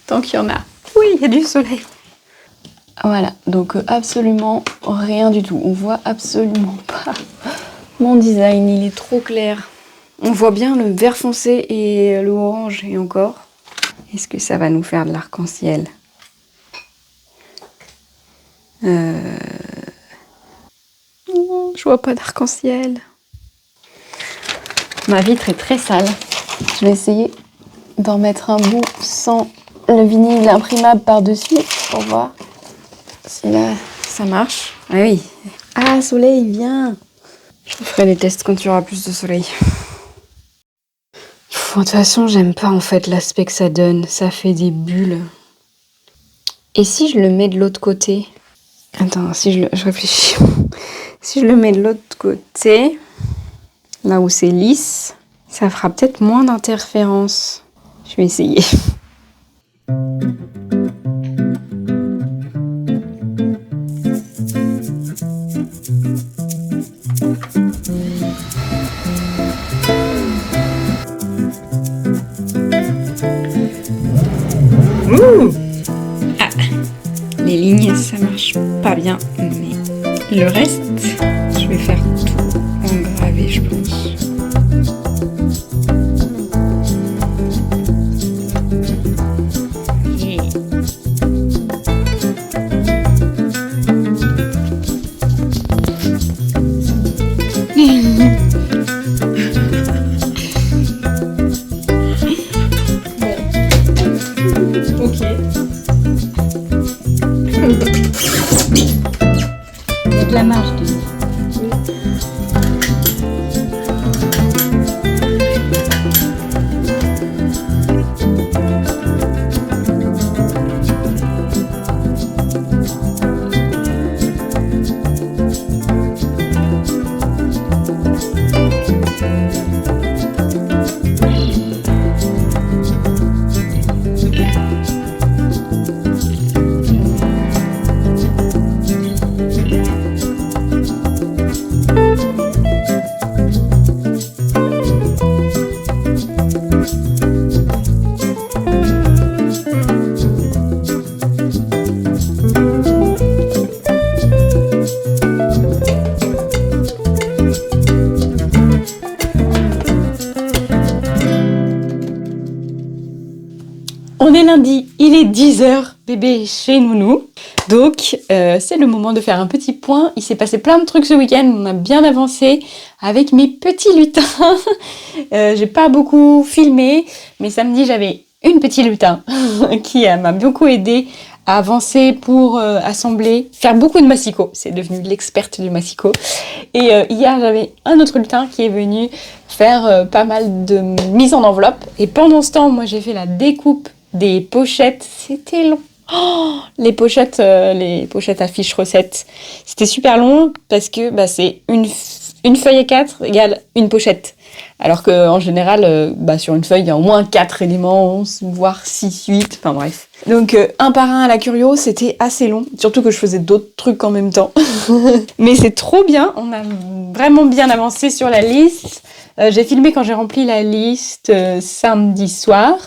Tant qu'il y en a. Oui, il y a du soleil. Voilà, donc absolument rien du tout. On voit absolument pas mon design, il est trop clair. On voit bien le vert foncé et le orange et encore. Est-ce que ça va nous faire de l'arc-en-ciel? Je vois pas d'arc-en-ciel. Ma vitre est très sale. Je vais essayer d'en mettre un bout sans le vinyle imprimable par-dessus pour voir si là ça marche. Ah oui. Ah, soleil, viens. Je ferai des tests quand il y aura plus de soleil. De toute façon, j'aime pas en fait l'aspect que ça donne. Ça fait des bulles. Et si je le mets de l'autre côté? Attends, je réfléchis. Si je le mets de l'autre côté, là où c'est lisse, ça fera peut-être moins d'interférences. Je vais essayer. Ah, les lignes, ça marche pas bien, mais le reste, je vais faire tout en gravé, je pense. Ok. Il y a de la marge dessus. On est lundi, il est 10h, bébé est chez Nounou. Donc, c'est le moment de faire un petit point. Il s'est passé plein de trucs ce week-end, on a bien avancé avec mes petits lutins. J'ai pas beaucoup filmé, mais samedi, j'avais une petite lutin qui m'a beaucoup aidé à avancer pour assembler, faire beaucoup de massicot. C'est devenu l'experte du massicot. Et hier, j'avais un autre lutin qui est venu faire pas mal de mise en enveloppe. Et pendant ce temps, moi, j'ai fait la découpe des pochettes. C'était long. Oh, les pochettes à fiches recettes. C'était super long parce que c'est une feuille A4 égale une pochette. Alors qu'en général, sur une feuille, il y a au moins 4 éléments, voire 6, 8, enfin bref. Donc un par un à la curio, c'était assez long. Surtout que je faisais d'autres trucs en même temps. Mais c'est trop bien, on a vraiment bien avancé sur la liste. J'ai filmé quand j'ai rempli la liste samedi soir.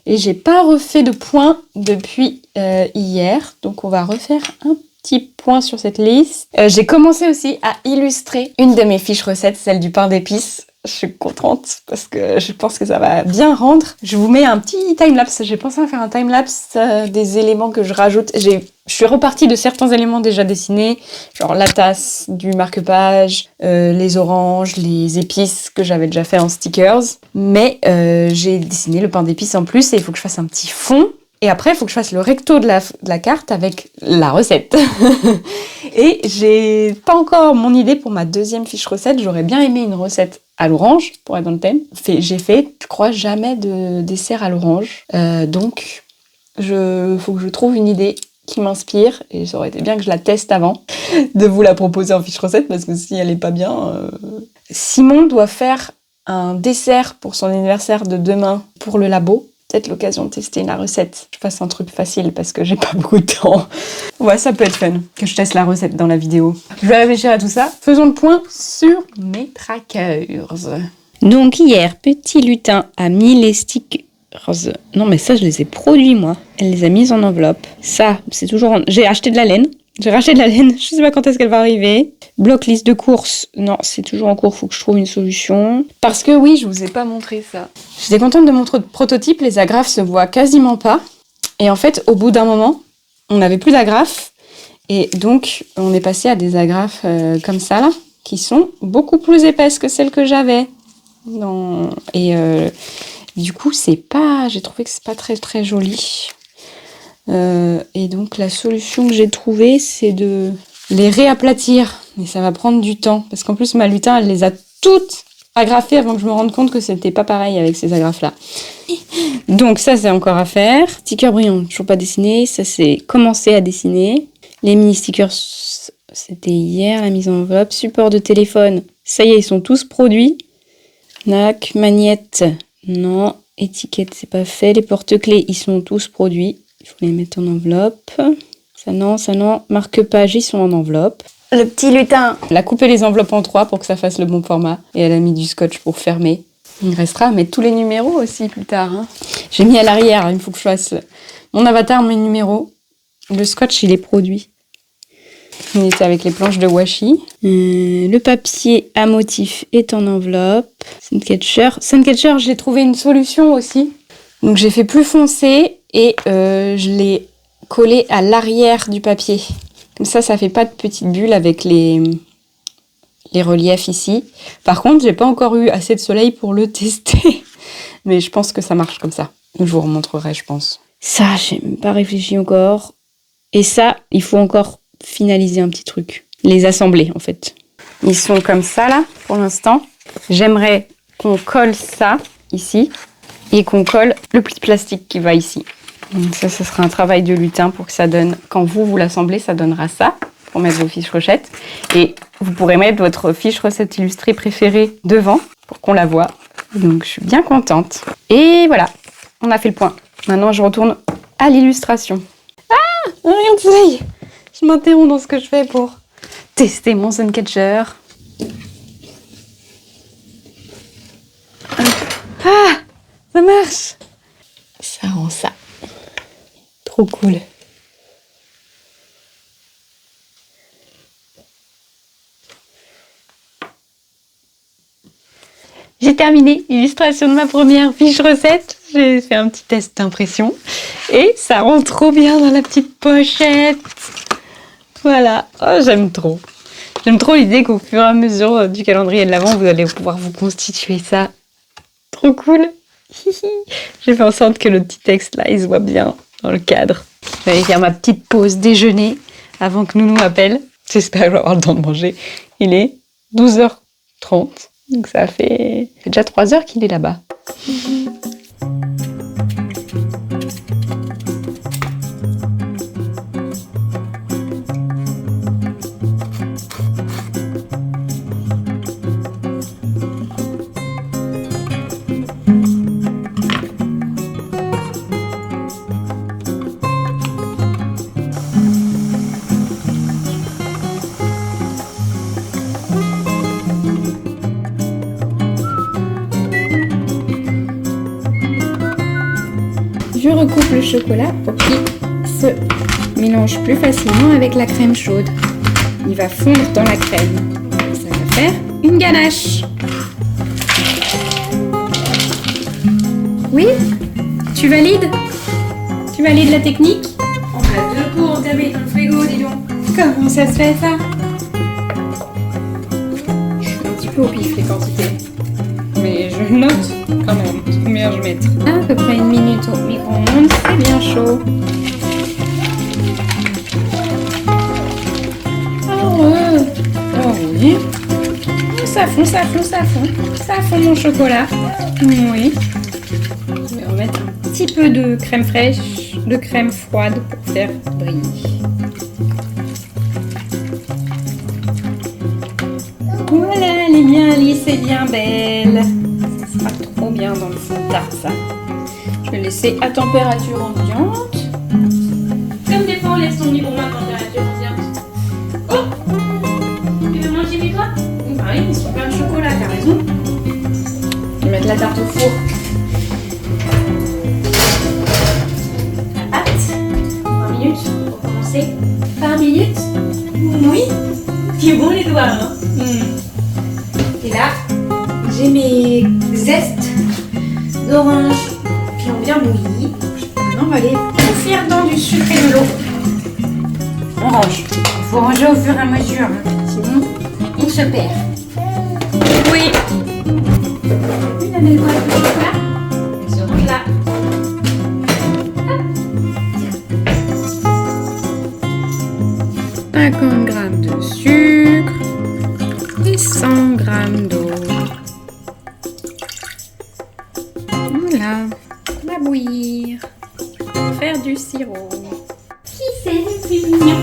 Et j'ai pas refait de point depuis hier. Donc on va refaire un petit point sur cette liste. J'ai commencé aussi à illustrer une de mes fiches recettes, celle du pain d'épices. Je suis contente parce que je pense que ça va bien rendre. Je vous mets un petit timelapse. J'ai pensé à faire un timelapse des éléments que je rajoute. Je suis repartie de certains éléments déjà dessinés, genre la tasse du marque-page, les oranges, les épices que j'avais déjà fait en stickers. Mais j'ai dessiné le pain d'épices en plus et il faut que je fasse un petit fond. Et après, il faut que je fasse le recto de la carte avec la recette. Et j'ai pas encore mon idée pour ma deuxième fiche recette. J'aurais bien aimé une recette à l'orange, pour être dans le thème. J'ai fait, je crois, jamais de dessert à l'orange. Donc, faut que je trouve une idée qui m'inspire. Et ça aurait été bien que je la teste avant de vous la proposer en fiche recette, parce que si elle est pas bien... Simon doit faire un dessert pour son anniversaire de demain pour le labo. Peut-être l'occasion de tester la recette. Je fasse un truc facile parce que j'ai pas beaucoup de temps. Ouais, ça peut être fun que je teste la recette dans la vidéo. Je vais réfléchir à tout ça. Faisons le point sur mes trackers. Donc hier, petit lutin a mis les stickers. Non mais ça je les ai produits moi. Elle les a mis en enveloppe. Ça, c'est toujours... J'ai acheté de la laine. J'ai racheté de la laine. Je sais pas quand est-ce qu'elle va arriver. Bloc liste de courses. Non, c'est toujours en cours. Faut que je trouve une solution. Parce que oui, je vous ai pas montré ça. J'étais contente de mon prototype. Les agrafes se voient quasiment pas. Et en fait, au bout d'un moment, on n'avait plus d'agrafes. Et donc, on est passé à des agrafes comme ça, là, qui sont beaucoup plus épaisses que celles que j'avais. Et Du coup, j'ai trouvé que c'est pas très très joli. Et donc la solution que j'ai trouvée, c'est de les réaplatir. Mais ça va prendre du temps. Parce qu'en plus, ma lutin, elle les a toutes agrafées avant que je me rende compte que c'était pas pareil avec ces agrafes-là. Donc ça, c'est encore à faire. Stickers brillants, toujours pas dessiné. Ça, c'est commencer à dessiner. Les mini stickers, c'était hier, la mise en enveloppe. Support de téléphone, ça y est, ils sont tous produits. Nac, magnette, non. Étiquette, c'est pas fait. Les porte-clés, ils sont tous produits. Il faut les mettre en enveloppe. Ça non. Marque-page, ils sont en enveloppe. Le petit lutin, elle a coupé les enveloppes en 3 pour que ça fasse le bon format. Et elle a mis du scotch pour fermer. Il restera à mettre tous les numéros aussi plus tard. Hein. J'ai mis à l'arrière, il faut que je fasse mon avatar, mes numéros. Le scotch, il est produit. Il était avec les planches de washi. Le papier à motif est en enveloppe. Suncatcher, j'ai trouvé une solution aussi. Donc j'ai fait plus foncé et je l'ai collé à l'arrière du papier. Comme ça fait pas de petites bulles avec les reliefs ici. Par contre, j'ai pas encore eu assez de soleil pour le tester. Mais je pense que ça marche comme ça. Je vous remontrerai, je pense. Ça, j'ai même pas réfléchi encore. Et ça, il faut encore finaliser un petit truc. Les assembler, en fait. Ils sont comme ça, là, pour l'instant. J'aimerais qu'on colle ça, ici. Et qu'on colle le petit plastique qui va ici. Donc ça sera un travail de lutin pour que ça donne... Quand vous l'assemblez, ça donnera ça, pour mettre vos fiches recettes. Et vous pourrez mettre votre fiche recette illustrée préférée devant, pour qu'on la voie. Donc je suis bien contente. Et voilà, on a fait le point. Maintenant, je retourne à l'illustration. Ah, rien de soleil. Je m'interromps dans ce que je fais pour tester mon Suncatcher. Ah, ça marche. Ça rend ça. Trop cool. J'ai terminé l'illustration de ma première fiche recette. J'ai fait un petit test d'impression. Et ça rend trop bien dans la petite pochette. Voilà. Oh, j'aime trop. J'aime trop l'idée qu'au fur et à mesure du calendrier de l'Avent, vous allez pouvoir vous constituer ça. Trop cool. J'ai fait en sorte que le petit texte là, il se voit bien dans le cadre. Je vais aller faire ma petite pause déjeuner avant que Nounou m'appelle. J'espère que je vais avoir le temps de manger. Il est 12h30. Donc ça fait déjà 3 heures qu'il est là-bas. Je recoupe le chocolat pour qu'il se mélange plus facilement avec la crème chaude. Il va fondre dans la crème. Ça va faire une ganache. Oui? Tu valides? Tu valides la technique? On a 2 pots entamés dans le frigo, dis donc. Comment ça se fait ça? Je suis un petit peu au pif les quantités. Mais je note quand même combien je mets. À peu près 1 minute au micro-ondes, c'est bien chaud. Oh oui. Ça fond mon chocolat. Oui. Je vais remettre un petit peu de crème fraîche, de crème froide pour faire briller. Voilà, elle est bien lisse et bien belle. Ça sera trop bien dans le fond de tarte, ça. Je vais laisser à température ambiante. Comme des fois, on laisse ton micro-ondes à température ambiante. Oh! Tu veux manger mes doigts? Bah oui, ils sont pleins de chocolat, t'as raison. Je vais mettre la tarte au four. Hâte. 20 minutes pour commencer. 20 minutes? Oui. C'est bon les doigts, hein? Et là, j'ai mes zestes d'orange qui ont bien bouilli. Maintenant, on va les confire dans du sucre et de l'eau. On range. Il faut ranger au fur et à mesure, hein. Sinon on se perd. Oui. Une année de chocolat. 50 g de sucre et 100 g d'eau. Voilà, on va bouillir. Faire du sirop. Qui c'est le plus mignon?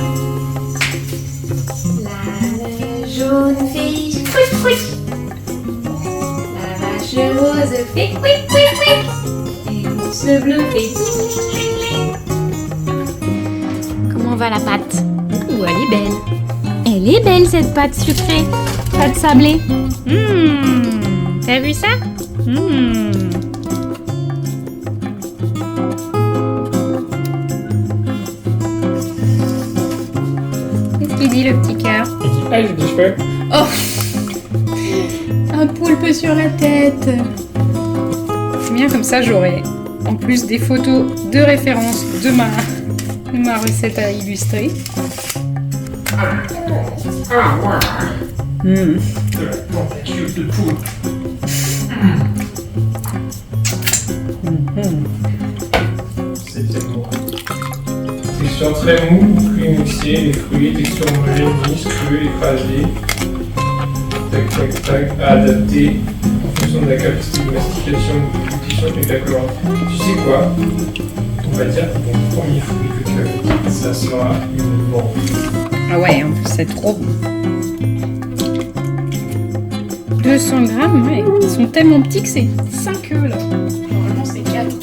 La jaune fait quick quick. La vache rose fait quick quick quick. Et l'ours bleu fait quick quick quick. Comment va la pâte? Oh, elle est belle. Elle est belle cette pâte sucrée. Pâte sablée. T'as vu ça? Qu'est-ce qu'il dit le petit cœur? Il dit ah, j'ai des cheveux. Oh, un poulpe sur la tête. C'est bien comme ça, j'aurai en plus des photos de référence de ma recette à illustrer. De la tentative de poule. C'est tellement. Texture très mou, fruits mixés, les fruits, texture homogène, lisse, crue, écrasée. Tac, tac, tac, à adapter en fonction de la capacité de mastication, de nutrition et de la coloration. Tu sais quoi? On va dire que ton premier fruit que tu as goûté, ça sera une mangue. Ah ouais, en plus c'est trop bon. 200 grammes, ouais, ils sont tellement petits que c'est 5 œufs là. Normalement c'est 4.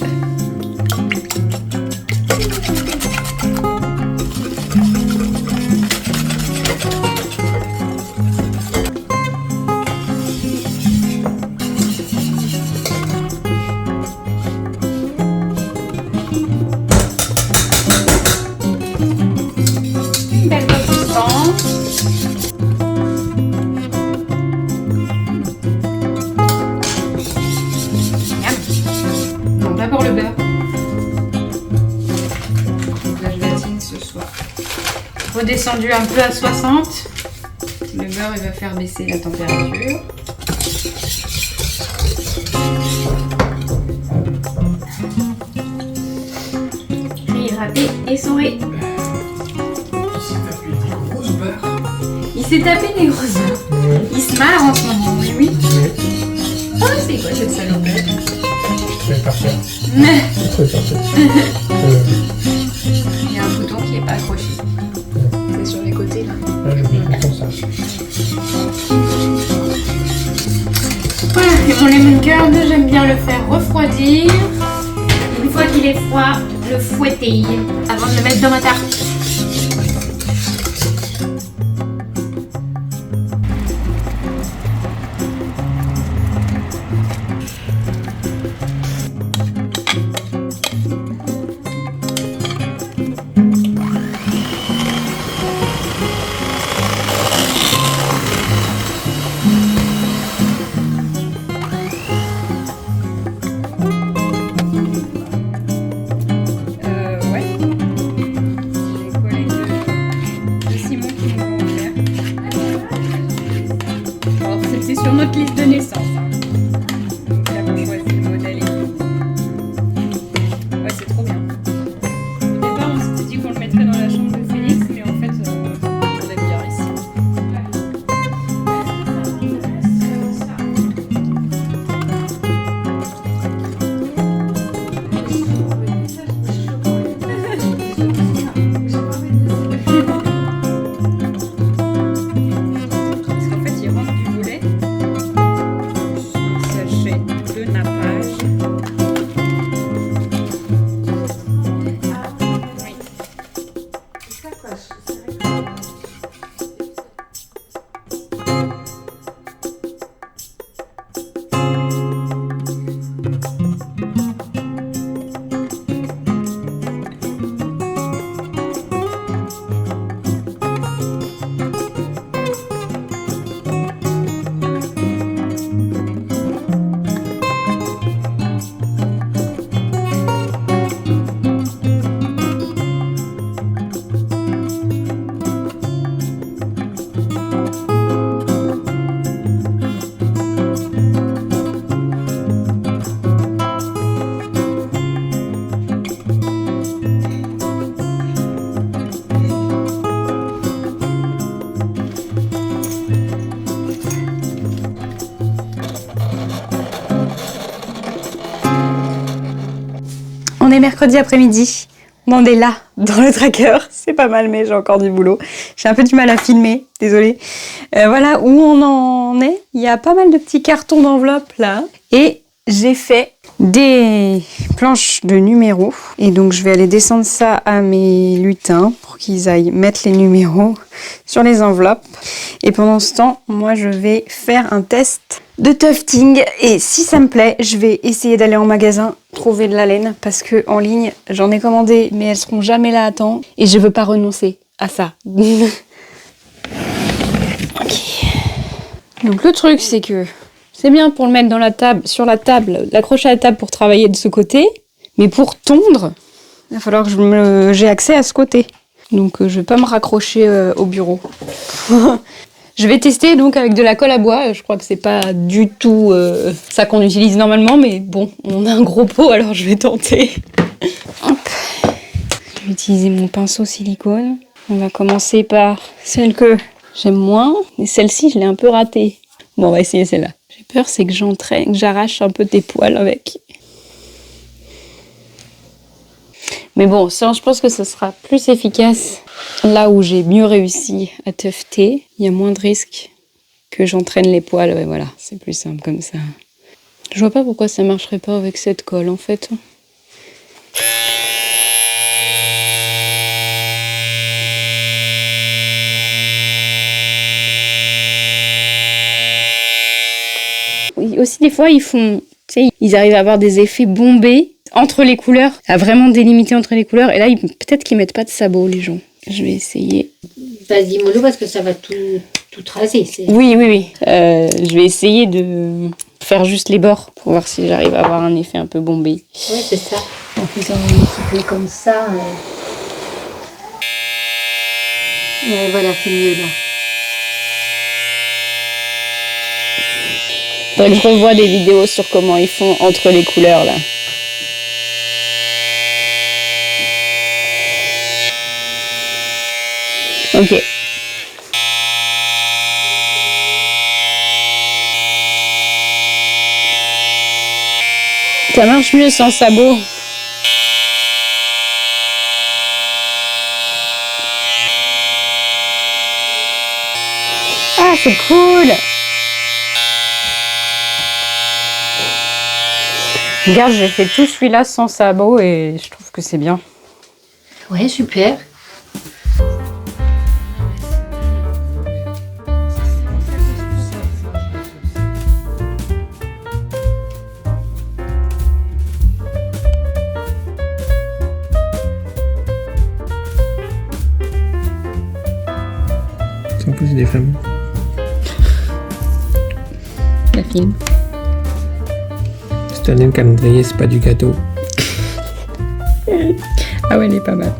Une belle consistance. Non, d'abord le beurre. La gélatine ce soir. Redescendu un peu à 60. Le beurre il va faire baisser la température. Réhydraté et souré. Il s'est tapé des grosses barres. Il s'est tapé des grosses barres. Il se marre en ce moment, mais oui. Oui. Oh, c'est quoi cette salopette? Je vais partir. Mais Je vais partir. il y a un bouton qui n'est pas accroché. C'est sur les côtés là. Là, j'oublie tout le temps ça. Voilà, et mon lemon curd, j'aime bien le faire refroidir. Une fois qu'il est froid, le fouetter avant de le mettre dans ma tarte. Ouais. Les collègues de Simon qui nous l'ont offert. Alors c'était sur notre liste de naissance. Hein. Donc là on choisit le modèle et tout. Ouais, c'est trop bien. Au départ on s'était dit qu'on le mettrait dans la chambre de Félix, mais en fait on l'aime bien ici. Parce qu'en fait il rentre du volet. est mercredi après-midi. On en est là, dans le tracker. C'est pas mal, mais j'ai encore du boulot. J'ai un peu du mal à filmer, désolée. Voilà où on en est. Il y a pas mal de petits cartons d'enveloppe là. Et j'ai fait des planches de numéros. Et donc, je vais aller descendre ça à mes lutins pour qu'ils aillent mettre les numéros sur les enveloppes. Et pendant ce temps, moi, je vais faire un test de tufting. Et si ça me plaît, je vais essayer d'aller en magasin trouver de la laine. Parce que en ligne, j'en ai commandé, mais elles seront jamais là à temps. Et je veux pas renoncer à ça. Ok. Donc, le truc, c'est que c'est bien pour le mettre dans la table, sur la table, l'accrocher à la table pour travailler de ce côté. Mais pour tondre, il va falloir que j'ai accès à ce côté. Donc je vais pas me raccrocher au bureau. Je vais tester donc avec de la colle à bois. Je crois que c'est pas du tout ça qu'on utilise normalement. Mais bon, on a un gros pot, alors je vais tenter. Hop. Je vais utiliser mon pinceau silicone. On va commencer par celle que j'aime moins. Et celle-ci, je l'ai un peu ratée. Bon, on va essayer celle-là. J'ai peur, c'est que j'arrache un peu des poils avec. Mais bon, ça, je pense que ce sera plus efficace là où j'ai mieux réussi à tufter. Il y a moins de risques que j'entraîne les poils. Ouais, voilà, c'est plus simple comme ça. Je vois pas pourquoi ça marcherait pas avec cette colle, en fait. Oui, aussi, des fois, ils arrivent à avoir des effets bombés entre les couleurs, à vraiment délimiter entre les couleurs. Et là, peut-être qu'ils mettent pas de sabots, les gens. Je vais essayer. Vas-y, mollo, parce que ça va tout raser. Oui. Je vais essayer de faire juste les bords pour voir si j'arrive à avoir un effet un peu bombé. Oui, c'est ça. En faisant un petit peu comme ça. Ouais, voilà, c'est mieux là. Faudrait que je revoie des vidéos sur comment ils font entre les couleurs, là. Ok. Ça marche mieux sans sabot. Ah, c'est cool! Regarde, j'ai fait tout celui-là sans sabot et je trouve que c'est bien. Ouais, super. Sans poser des femmes. La film. C'est un même calendrier, c'est pas du gâteau. Ah ouais, elle est pas mal.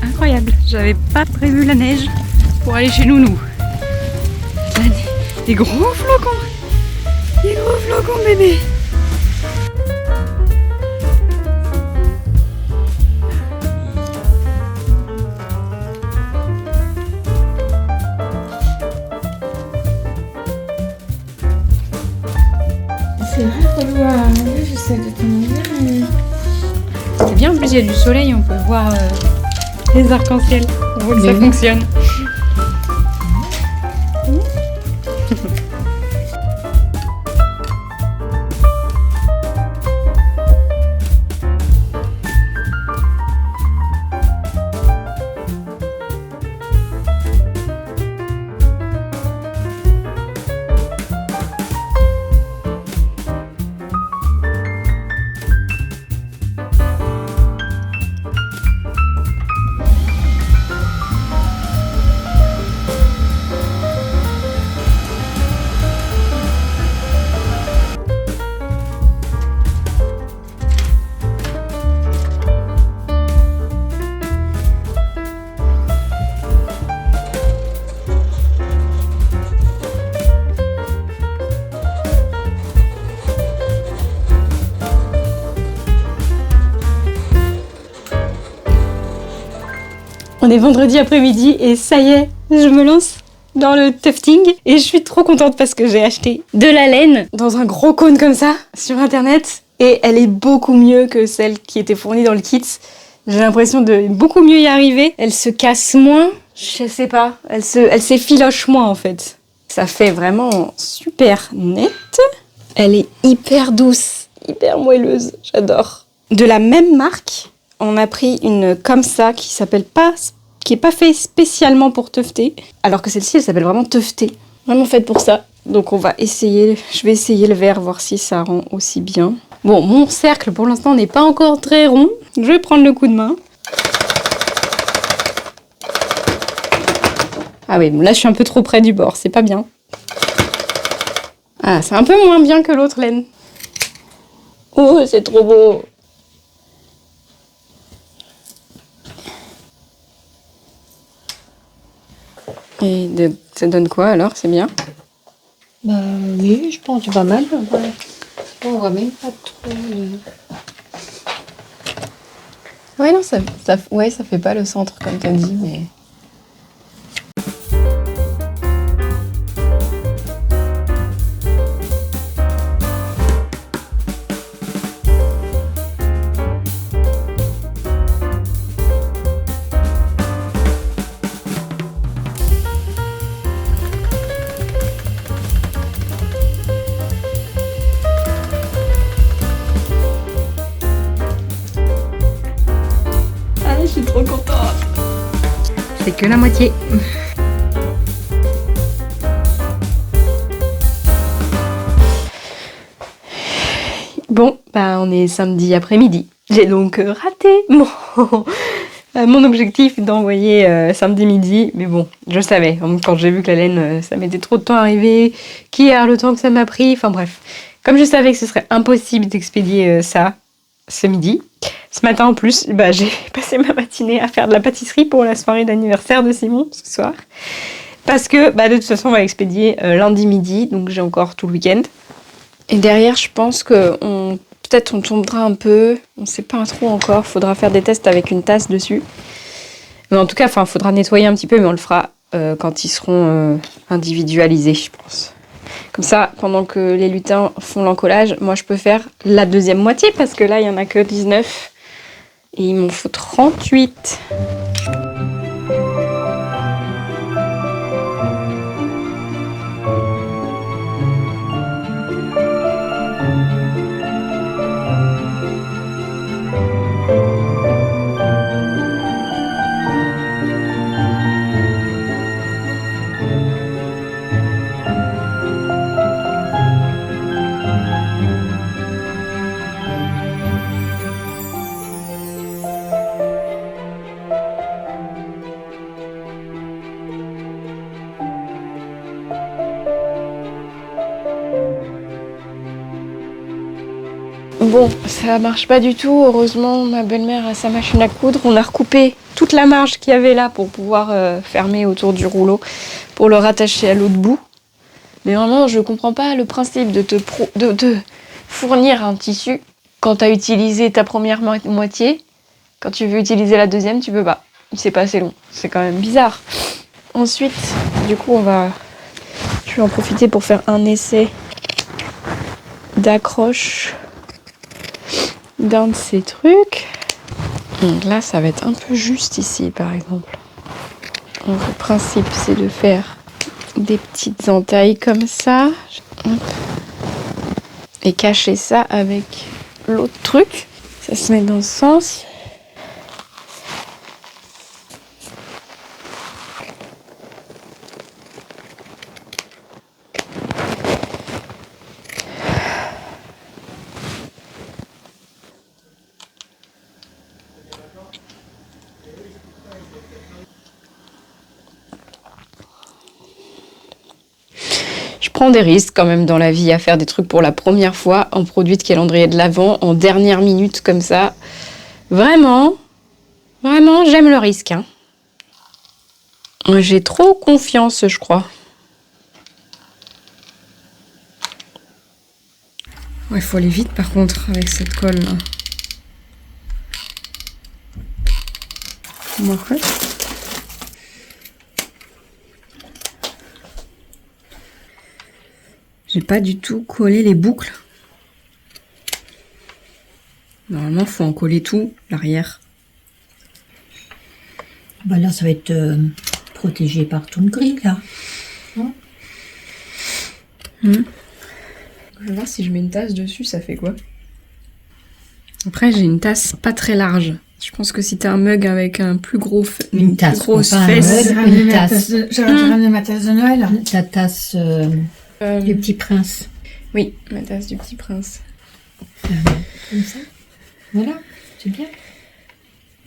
Incroyable, j'avais pas prévu la neige pour aller chez Nounou. Des gros flocons! Des gros flocons, bébé! C'est vrai, relou à enlever, j'essaie de t'enlever, mais... C'est bien, en plus il y a du soleil, on peut voir les arcs-en-ciel. On voit que ça fonctionne. est vendredi après-midi et ça y est, je me lance dans le tufting et je suis trop contente parce que j'ai acheté de la laine dans un gros cône comme ça sur internet et elle est beaucoup mieux que celle qui était fournie dans le kit. J'ai l'impression de beaucoup mieux y arriver. Elle se casse moins, je sais pas, elle s'effiloche moins en fait. Ça fait vraiment super net. Elle est hyper douce, hyper moelleuse, j'adore. De la même marque, on a pris une comme ça qui est pas fait spécialement pour tufter, alors que celle-ci elle s'appelle vraiment tufter, vraiment faite pour ça. Donc je vais essayer le vert, voir si ça rend aussi bien. Bon, mon cercle pour l'instant n'est pas encore très rond, je vais prendre le coup de main. Ah oui, bon, là je suis un peu trop près du bord, c'est pas bien. Ah, c'est un peu moins bien que l'autre laine. Oh, c'est trop beau. Et ça donne quoi alors? C'est bien? Bah oui, je pense que c'est pas mal. On voit même pas trop. Ouais, non, ça fait pas le centre comme t'as dit, mais... Je suis trop contente. C'est que la moitié. Bon, bah on est samedi après-midi. J'ai donc raté mon objectif d'envoyer samedi midi. Mais bon, je savais. Quand j'ai vu que la laine, ça mettait trop de temps à arriver, qu'hier, le temps que ça m'a pris. Enfin bref, comme je savais que ce serait impossible d'expédier ça ce midi, ce matin en plus, bah, j'ai passé ma matinée à faire de la pâtisserie pour la soirée d'anniversaire de Simon ce soir. Parce que bah, de toute façon, on va expédier lundi midi, donc j'ai encore tout le week-end. Et derrière, je pense que peut-être on tombera un peu, on sait pas trop encore, faudra faire des tests avec une tasse dessus. Mais en tout cas, faudra nettoyer un petit peu, mais on le fera quand ils seront individualisés, je pense. Comme ça, pendant que les lutins font l'encollage, moi je peux faire la deuxième moitié parce que là il n'y en a que 19 et il m'en faut 38. Bon, ça marche pas du tout. Heureusement, ma belle-mère a sa machine à coudre. On a recoupé toute la marge qu'il y avait là pour pouvoir fermer autour du rouleau, pour le rattacher à l'autre bout. Mais vraiment, je comprends pas le principe de te fournir un tissu quand tu as utilisé ta première moitié. Quand tu veux utiliser la deuxième, tu peux pas. C'est pas assez long. C'est quand même bizarre. Ensuite, du coup, je vais en profiter pour faire un essai d'accroche d'un de ces trucs. Donc là, ça va être un peu juste ici, par exemple. Donc, le principe, c'est de faire des petites entailles comme ça. Hop. Et cacher ça avec l'autre truc. Ça se met dans ce sens. Je prends des risques quand même dans la vie à faire des trucs pour la première fois en produit de calendrier de l'Avent, en dernière minute comme ça. Vraiment, j'aime le risque. Hein. J'ai trop confiance, je crois. Ouais, il faut aller vite par contre avec cette colle là. J'ai pas du tout collé les boucles. Normalement, faut en coller tout, l'arrière. Bah là, ça va être protégé par ton gris, là. Non? Je vais voir si je mets une tasse dessus, ça fait quoi? Après, j'ai une tasse pas très large. Je pense que si t'as un mug avec un plus gros, Une tasse, plus grosse pas un fesse. mug. J'aurais dû Une ma tasse. ramener ma tasse de Noël. Ta tasse du Petit Prince. Oui, ma tasse du Petit Prince. Comme ça. Voilà, c'est bien.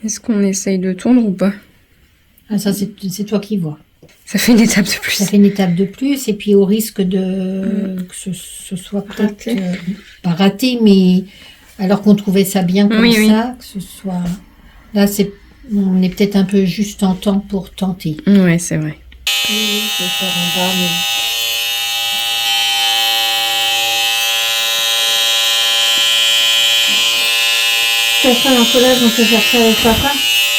Est-ce qu'on essaye de tondre ou pas? Ah, ça, c'est toi qui vois. Ça fait une étape de plus. Ça fait une étape de plus, et puis au risque de que ce soit peut-être Raté. pas raté, mais alors qu'on trouvait ça bien comme Oui, ça, que ce soit... Là, on est peut-être un peu juste en temps pour tenter. Ouais, c'est vrai. Oui, je vais faire en bas, mais... Ça fait un collage, on peut faire ça avec papa.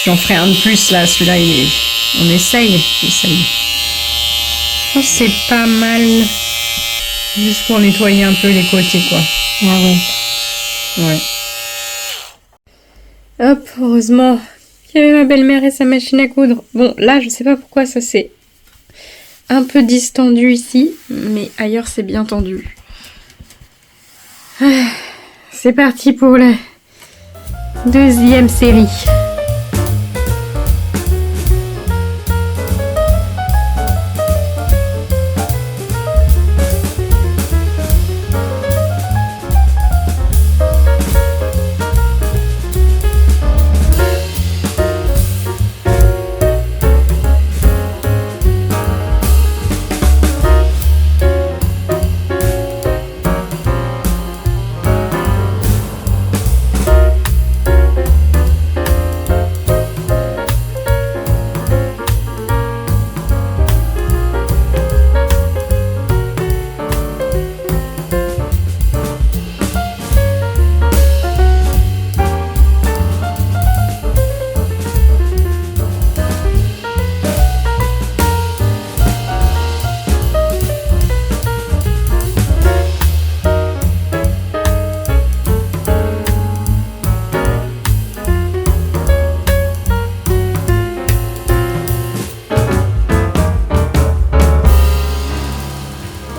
J'en ferai un de plus là, celui-là, on essaye. Oh, c'est pas mal. Juste pour nettoyer un peu les côtés, quoi. Ah ouais. Ouais. Hop, heureusement qu'il y avait ma belle-mère et sa machine à coudre. Bon, là, je sais pas pourquoi ça s'est un peu distendu ici, mais ailleurs, c'est bien tendu. Ah, c'est parti pour la deuxième série.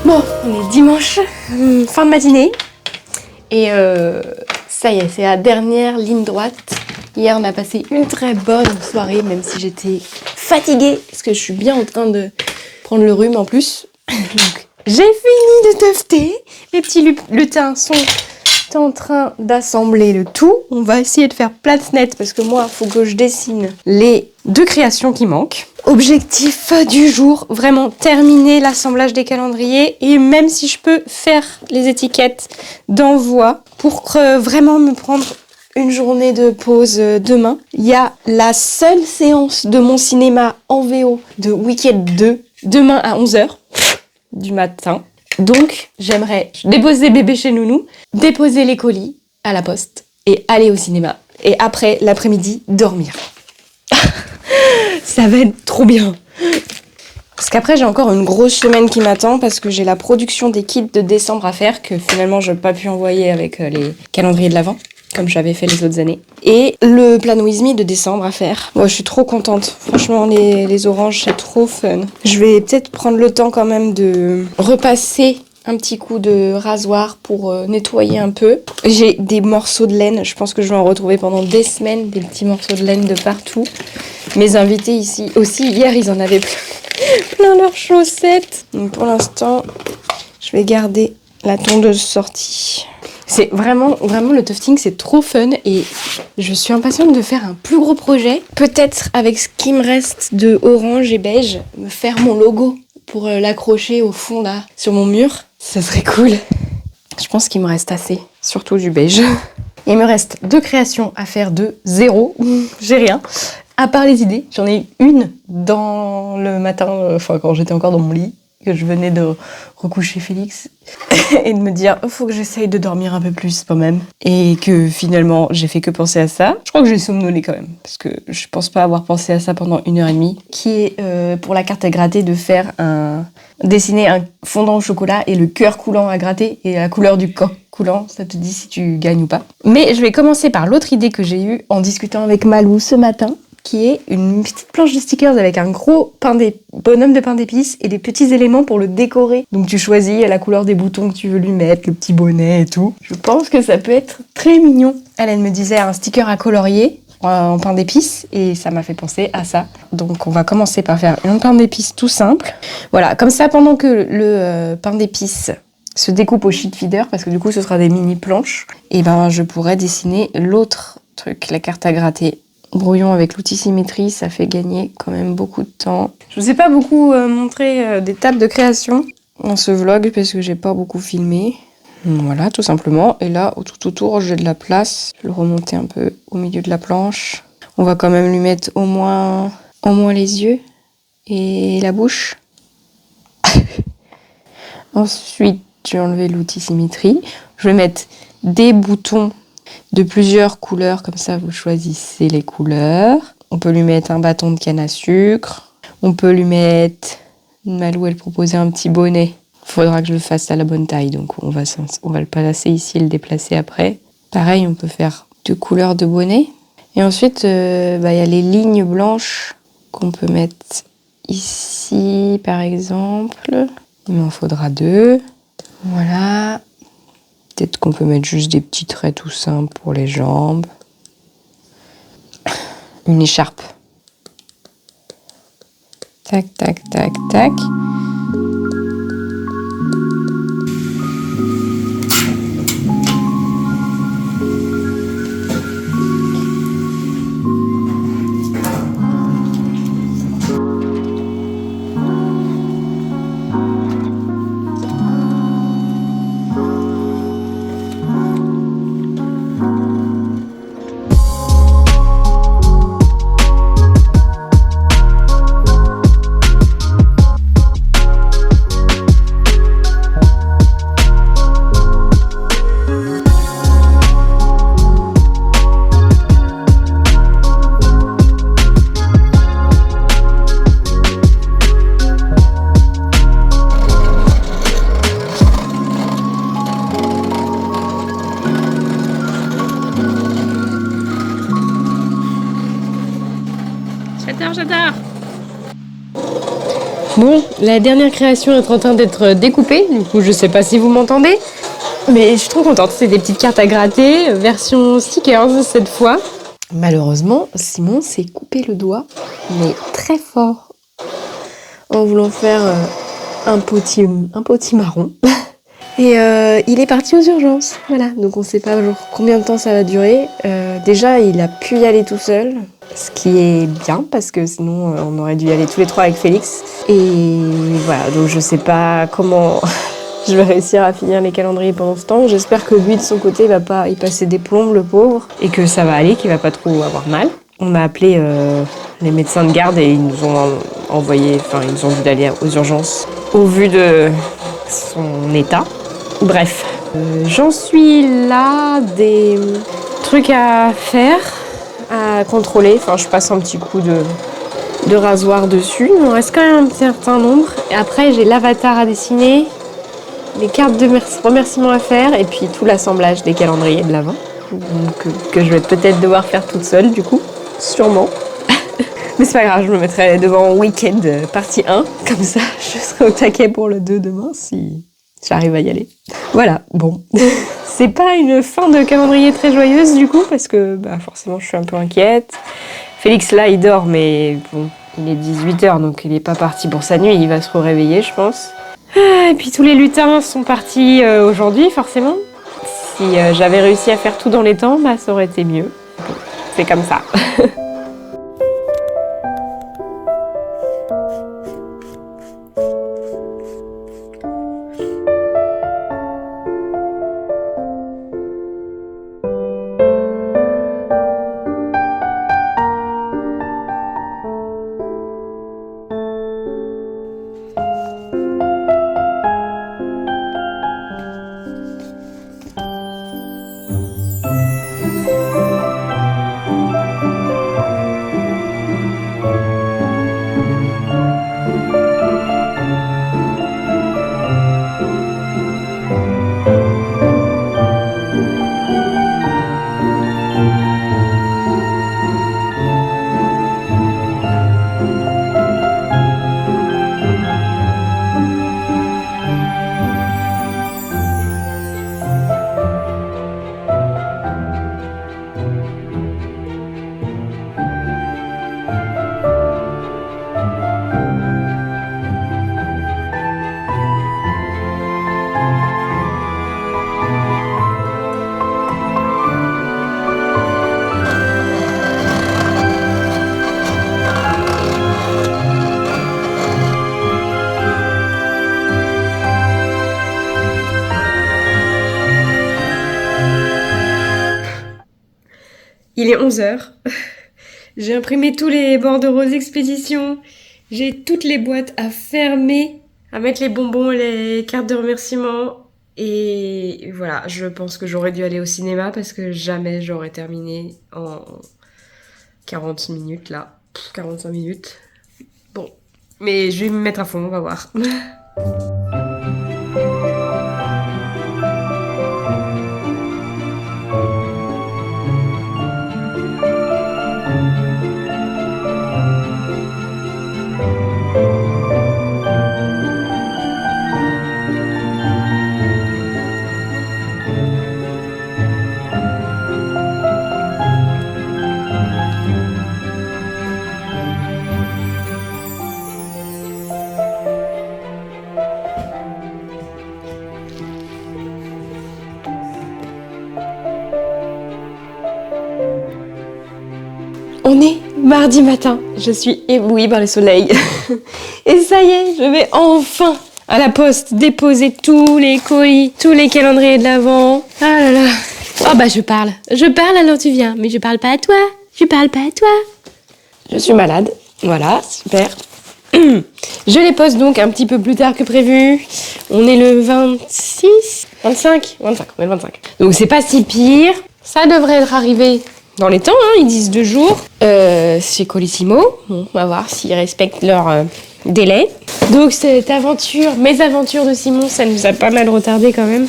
Bon, on est dimanche, fin de matinée. Et ça y est, c'est la dernière ligne droite. Hier, on a passé une très bonne soirée, même si j'étais fatiguée, parce que je suis bien en train de prendre le rhume en plus. Donc, j'ai fini de tufter. Les petits lutins sont en train d'assembler le tout. On va essayer de faire place nette, parce que moi, il faut que je dessine les 2 créations qui manquent. Objectif du jour, vraiment terminer l'assemblage des calendriers, et même si je peux faire les étiquettes d'envoi pour vraiment me prendre une journée de pause demain. Il y a la seule séance de mon cinéma en VO de Wicked 2 demain à 11h du matin. Donc j'aimerais déposer bébé chez Nounou, déposer les colis à la poste et aller au cinéma. Et après l'après-midi, dormir. Ça va être trop bien. Parce qu'après, j'ai encore une grosse semaine qui m'attend parce que j'ai la production des kits de décembre à faire que finalement, je n'ai pas pu envoyer avec les calendriers de l'Avent, comme j'avais fait les autres années. Et le Plan With Me de décembre à faire. Moi, je suis trop contente. Franchement, les oranges, c'est trop fun. Je vais peut-être prendre le temps quand même de repasser un petit coup de rasoir pour nettoyer un peu. J'ai des morceaux de laine, je pense que je vais en retrouver pendant des semaines, des petits morceaux de laine de partout. Mes invités ici aussi, hier ils en avaient plein leurs chaussettes. Donc pour l'instant, je vais garder la tondeuse sortie. C'est vraiment le tufting, c'est trop fun et je suis impatiente de faire un plus gros projet. Peut-être avec ce qui me reste de orange et beige, me faire mon logo pour l'accrocher au fond là, sur mon mur. Ça serait cool. Je pense qu'il me reste assez, surtout du beige. Il me reste 2 créations à faire de 0. J'ai rien. À part les idées, j'en ai une dans le matin, quand j'étais encore dans mon lit. que je venais de recoucher Félix et de me dire oh, faut que j'essaye de dormir un peu plus quand même. Et que finalement, j'ai fait que penser à ça. Je crois que j'ai somnolé quand même, parce que je pense pas avoir pensé à ça pendant 1h30, qui est pour la carte à gratter de faire dessiner un fondant au chocolat et le cœur coulant à gratter et la couleur du coq coulant, ça te dit si tu gagnes ou pas. Mais je vais commencer par l'autre idée que j'ai eue en discutant avec Malou ce matin, qui est une petite planche de stickers avec un gros bonhomme de pain d'épices et des petits éléments pour le décorer. Donc tu choisis la couleur des boutons que tu veux lui mettre, le petit bonnet et tout. Je pense que ça peut être très mignon. Elle me disait un sticker à colorier en pain d'épices et ça m'a fait penser à ça. Donc on va commencer par faire un pain d'épices tout simple. Voilà, comme ça pendant que le pain d'épices se découpe au sheet feeder, parce que du coup ce sera des mini planches, et ben je pourrais dessiner l'autre truc, la carte à gratter. Brouillon avec l'outil symétrie, ça fait gagner quand même beaucoup de temps. Je vous ai pas beaucoup montré d'étapes de création dans ce vlog parce que j'ai pas beaucoup filmé. Voilà, tout simplement. Et là, tout autour, j'ai de la place. Je vais le remonter un peu au milieu de la planche. On va quand même lui mettre au moins les yeux et la bouche. Ensuite, je vais enlever l'outil symétrie. Je vais mettre des boutons de plusieurs couleurs, comme ça vous choisissez les couleurs. On peut lui mettre un bâton de canne à sucre. On peut lui mettre... Malou, elle proposait un petit bonnet. Il faudra que je le fasse à la bonne taille, donc on va le placer ici et le déplacer après. Pareil, on peut faire 2 couleurs de bonnet. Et ensuite, y a les lignes blanches qu'on peut mettre ici, par exemple. Il m'en faudra 2. Voilà. Peut-être qu'on peut mettre juste des petits traits tout simples pour les jambes. Une écharpe. Tac, tac, tac, tac. J'adore. Bon, la dernière création est en train d'être découpée, du coup je sais pas si vous m'entendez, mais je suis trop contente. C'est des petites cartes à gratter, version stickers cette fois. Malheureusement, Simon s'est coupé le doigt, mais très fort, en voulant faire un potier marron. Et il est parti aux urgences, voilà. Donc on sait pas combien de temps ça va durer. Déjà, il a pu y aller tout seul, ce qui est bien parce que sinon on aurait dû y aller tous les 3 avec Félix. Et voilà, donc je sais pas comment je vais réussir à finir les calendriers pendant ce temps. J'espère que lui de son côté il va pas y passer des plombes, le pauvre, et que ça va aller, qu'il va pas trop avoir mal. On a appelé les médecins de garde et ils nous ont ils nous ont dit d'aller aux urgences au vu de son état. Bref, j'en suis là, des trucs à faire, à contrôler. Enfin, je passe un petit coup de rasoir dessus. Il m'en reste quand même un certain nombre. Et après, j'ai l'avatar à dessiner, les cartes de remerciements à faire et puis tout l'assemblage des calendriers de l'Avent. Donc, que je vais peut-être devoir faire toute seule, du coup, sûrement. Mais c'est pas grave, je me mettrai devant Week-end partie 1. Comme ça, je serai au taquet pour le 2 demain si j'arrive à y aller. Voilà, bon. C'est pas une fin de calendrier très joyeuse du coup, parce que forcément je suis un peu inquiète. Félix là, il dort, mais bon, il est 18h, donc il est pas parti pour sa nuit, il va se réveiller je pense. Et puis tous les lutins sont partis aujourd'hui, forcément. Si j'avais réussi à faire tout dans les temps, ça aurait été mieux. Bon, c'est comme ça. Il est 11h. J'ai imprimé tous les bordereaux expédition. J'ai toutes les boîtes à fermer, à mettre les bonbons, les cartes de remerciement. Et voilà, je pense que j'aurais dû aller au cinéma parce que jamais j'aurais terminé en 40 minutes là. 45 minutes. Bon, mais je vais me mettre à fond, on va voir. On est mardi matin, je suis éblouie par le soleil. Et ça y est, je vais enfin à la poste déposer tous les colis, tous les calendriers de l'Avent. Ah là là. Oh bah je parle alors tu viens, mais je parle pas à toi. Je suis malade, voilà, super. Je les poste donc un petit peu plus tard que prévu. On est le 25, on est le 25. Donc c'est pas si pire, ça devrait être arrivé dans les temps, hein, ils disent 2 jours. Chez Colissimo, bon, on va voir s'ils respectent leur délai. Donc cette aventure, mes aventures de Simon, ça nous a pas mal retardé quand même.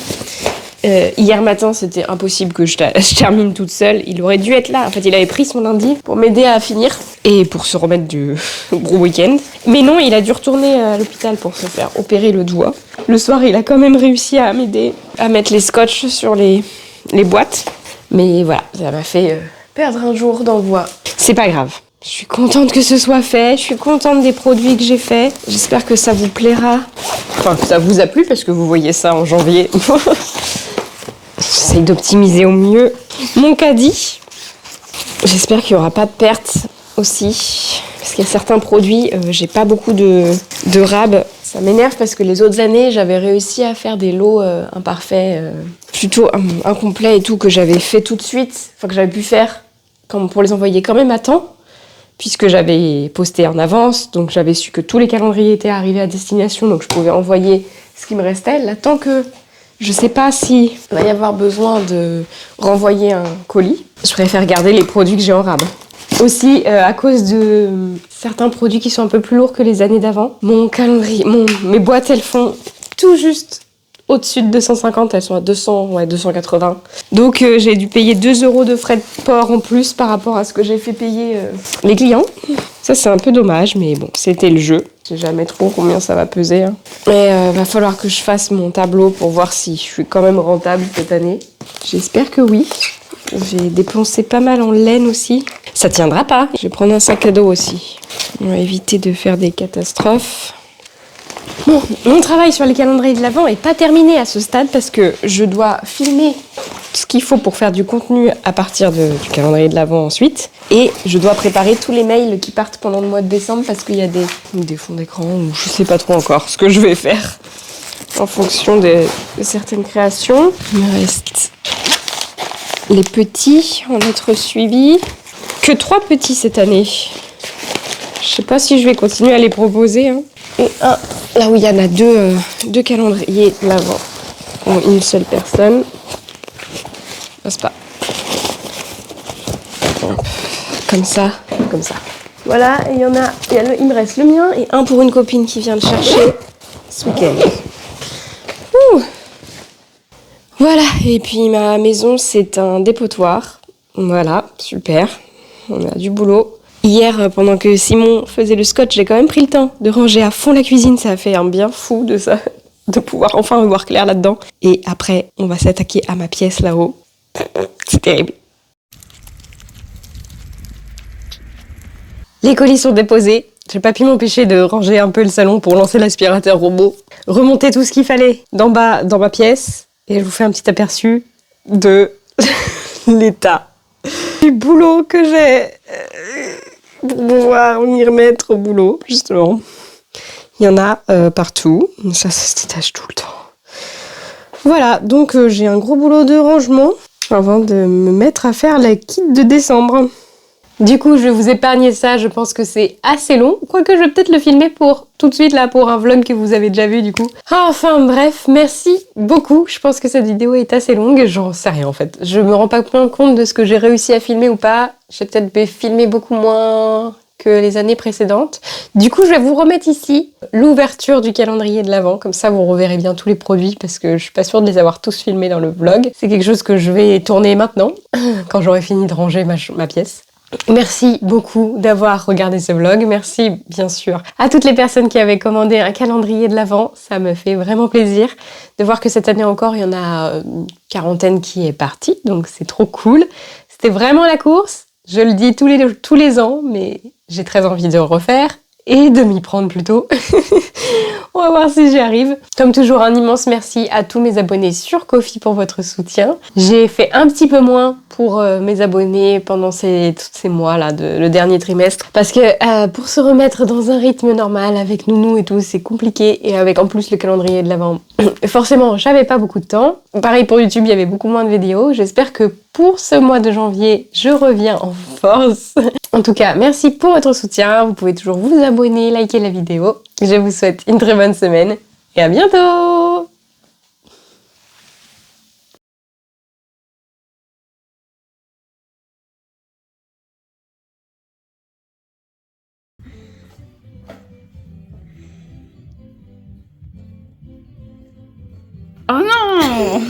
Hier matin, c'était impossible que je termine toute seule. Il aurait dû être là. En fait, il avait pris son lundi pour m'aider à finir et pour se remettre du gros week-end. Mais non, il a dû retourner à l'hôpital pour se faire opérer le doigt. Le soir, il a quand même réussi à m'aider à mettre les scotch sur les boîtes. Mais voilà, ça m'a fait perdre un jour d'envoi. C'est pas grave. Je suis contente que ce soit fait, je suis contente des produits que j'ai faits. J'espère que ça vous plaira. Enfin, que ça vous a plu parce que vous voyez ça en janvier. J'essaye d'optimiser au mieux mon caddie. J'espère qu'il n'y aura pas de pertes aussi. Parce qu'il y a certains produits, j'ai pas beaucoup de rab. Ça m'énerve parce que les autres années, j'avais réussi à faire des lots imparfaits, plutôt incomplets et tout, que j'avais fait tout de suite. Enfin, que j'avais pu faire pour les envoyer quand même à temps. Puisque j'avais posté en avance, donc j'avais su que tous les calendriers étaient arrivés à destination, donc je pouvais envoyer ce qui me restait. Là, tant que je sais pas s'il va y avoir besoin de renvoyer un colis, je préfère garder les produits que j'ai en rab. Aussi, à cause de certains produits qui sont un peu plus lourds que les années d'avant, mon calendrier, mes boîtes, elles font tout juste au-dessus de 250, elles sont à 280. Donc j'ai dû payer 2 € de frais de port en plus par rapport à ce que j'ai fait payer les clients. Ça c'est un peu dommage, mais bon, c'était le jeu. Je sais jamais trop combien ça va peser. Hein. Mais va falloir que je fasse mon tableau pour voir si je suis quand même rentable cette année. J'espère que oui. J'ai dépensé pas mal en laine aussi. Ça tiendra pas. Je vais prendre un sac à dos aussi. On va éviter de faire des catastrophes. Bon, mon travail sur les calendriers de l'Avent est pas terminé à ce stade parce que je dois filmer ce qu'il faut pour faire du contenu à partir du calendrier de l'Avent ensuite. Et je dois préparer tous les mails qui partent pendant le mois de décembre parce qu'il y a des fonds d'écran ou je sais pas trop encore ce que je vais faire en fonction de certaines créations. Il me reste les petits en être suivis. Que 3 petits cette année. Je sais pas si je vais continuer à les proposer. Hein. Et là où il y en a 2 calendriers de l'Avent pour une seule personne. Passe pas. Hop. Comme ça. Voilà, et il me reste le mien et un pour une copine qui vient le chercher ce week-end. Ouh. Voilà, et puis ma maison c'est un dépotoir. Voilà, super. On a du boulot. Hier, pendant que Simon faisait le scotch, j'ai quand même pris le temps de ranger à fond la cuisine. Ça a fait un bien fou de pouvoir enfin voir clair là-dedans. Et après, on va s'attaquer à ma pièce là-haut. C'est terrible. Les colis sont déposés. J'ai pas pu m'empêcher de ranger un peu le salon pour lancer l'aspirateur robot. Remonter tout ce qu'il fallait d'en bas dans ma pièce. Et je vous fais un petit aperçu de l'état du boulot que j'ai pour pouvoir m'y remettre au boulot, justement. Il y en a partout. Ça se détache tout le temps. Voilà, donc j'ai un gros boulot de rangement. avant de me mettre à faire la kit de décembre. Du coup, je vais vous épargner ça, je pense que c'est assez long, quoique je vais peut-être le filmer pour tout de suite là, pour un vlog que vous avez déjà vu du coup. Enfin bref, merci beaucoup, je pense que cette vidéo est assez longue, j'en sais rien en fait. Je me rends pas bien compte de ce que j'ai réussi à filmer ou pas, j'ai peut-être filmé beaucoup moins que les années précédentes. Du coup, je vais vous remettre ici l'ouverture du calendrier de l'Avent, comme ça vous reverrez bien tous les produits parce que je suis pas sûre de les avoir tous filmés dans le vlog. C'est quelque chose que je vais tourner maintenant, quand j'aurai fini de ranger ma pièce. Merci beaucoup d'avoir regardé ce vlog. Merci bien sûr à toutes les personnes qui avaient commandé un calendrier de l'Avent. Ça me fait vraiment plaisir de voir que cette année encore, il y en a une quarantaine qui est partie. Donc c'est trop cool. C'était vraiment la course. Je le dis tous les ans, mais j'ai très envie de le refaire et de m'y prendre plutôt. On va voir si j'y arrive. Comme toujours, un immense merci à tous mes abonnés sur Ko-fi pour votre soutien. J'ai fait un petit peu moins pour mes abonnés pendant tous ces mois là, le dernier trimestre. Parce que pour se remettre dans un rythme normal avec Nounou et tout, c'est compliqué. Et avec en plus le calendrier de l'Avent, forcément, j'avais pas beaucoup de temps. Pareil pour YouTube, il y avait beaucoup moins de vidéos. J'espère que pour ce mois de janvier, je reviens en force. En tout cas, merci pour votre soutien. Vous pouvez toujours vous abonner, liker la vidéo. Je vous souhaite une très bonne semaine et à bientôt! Oh non!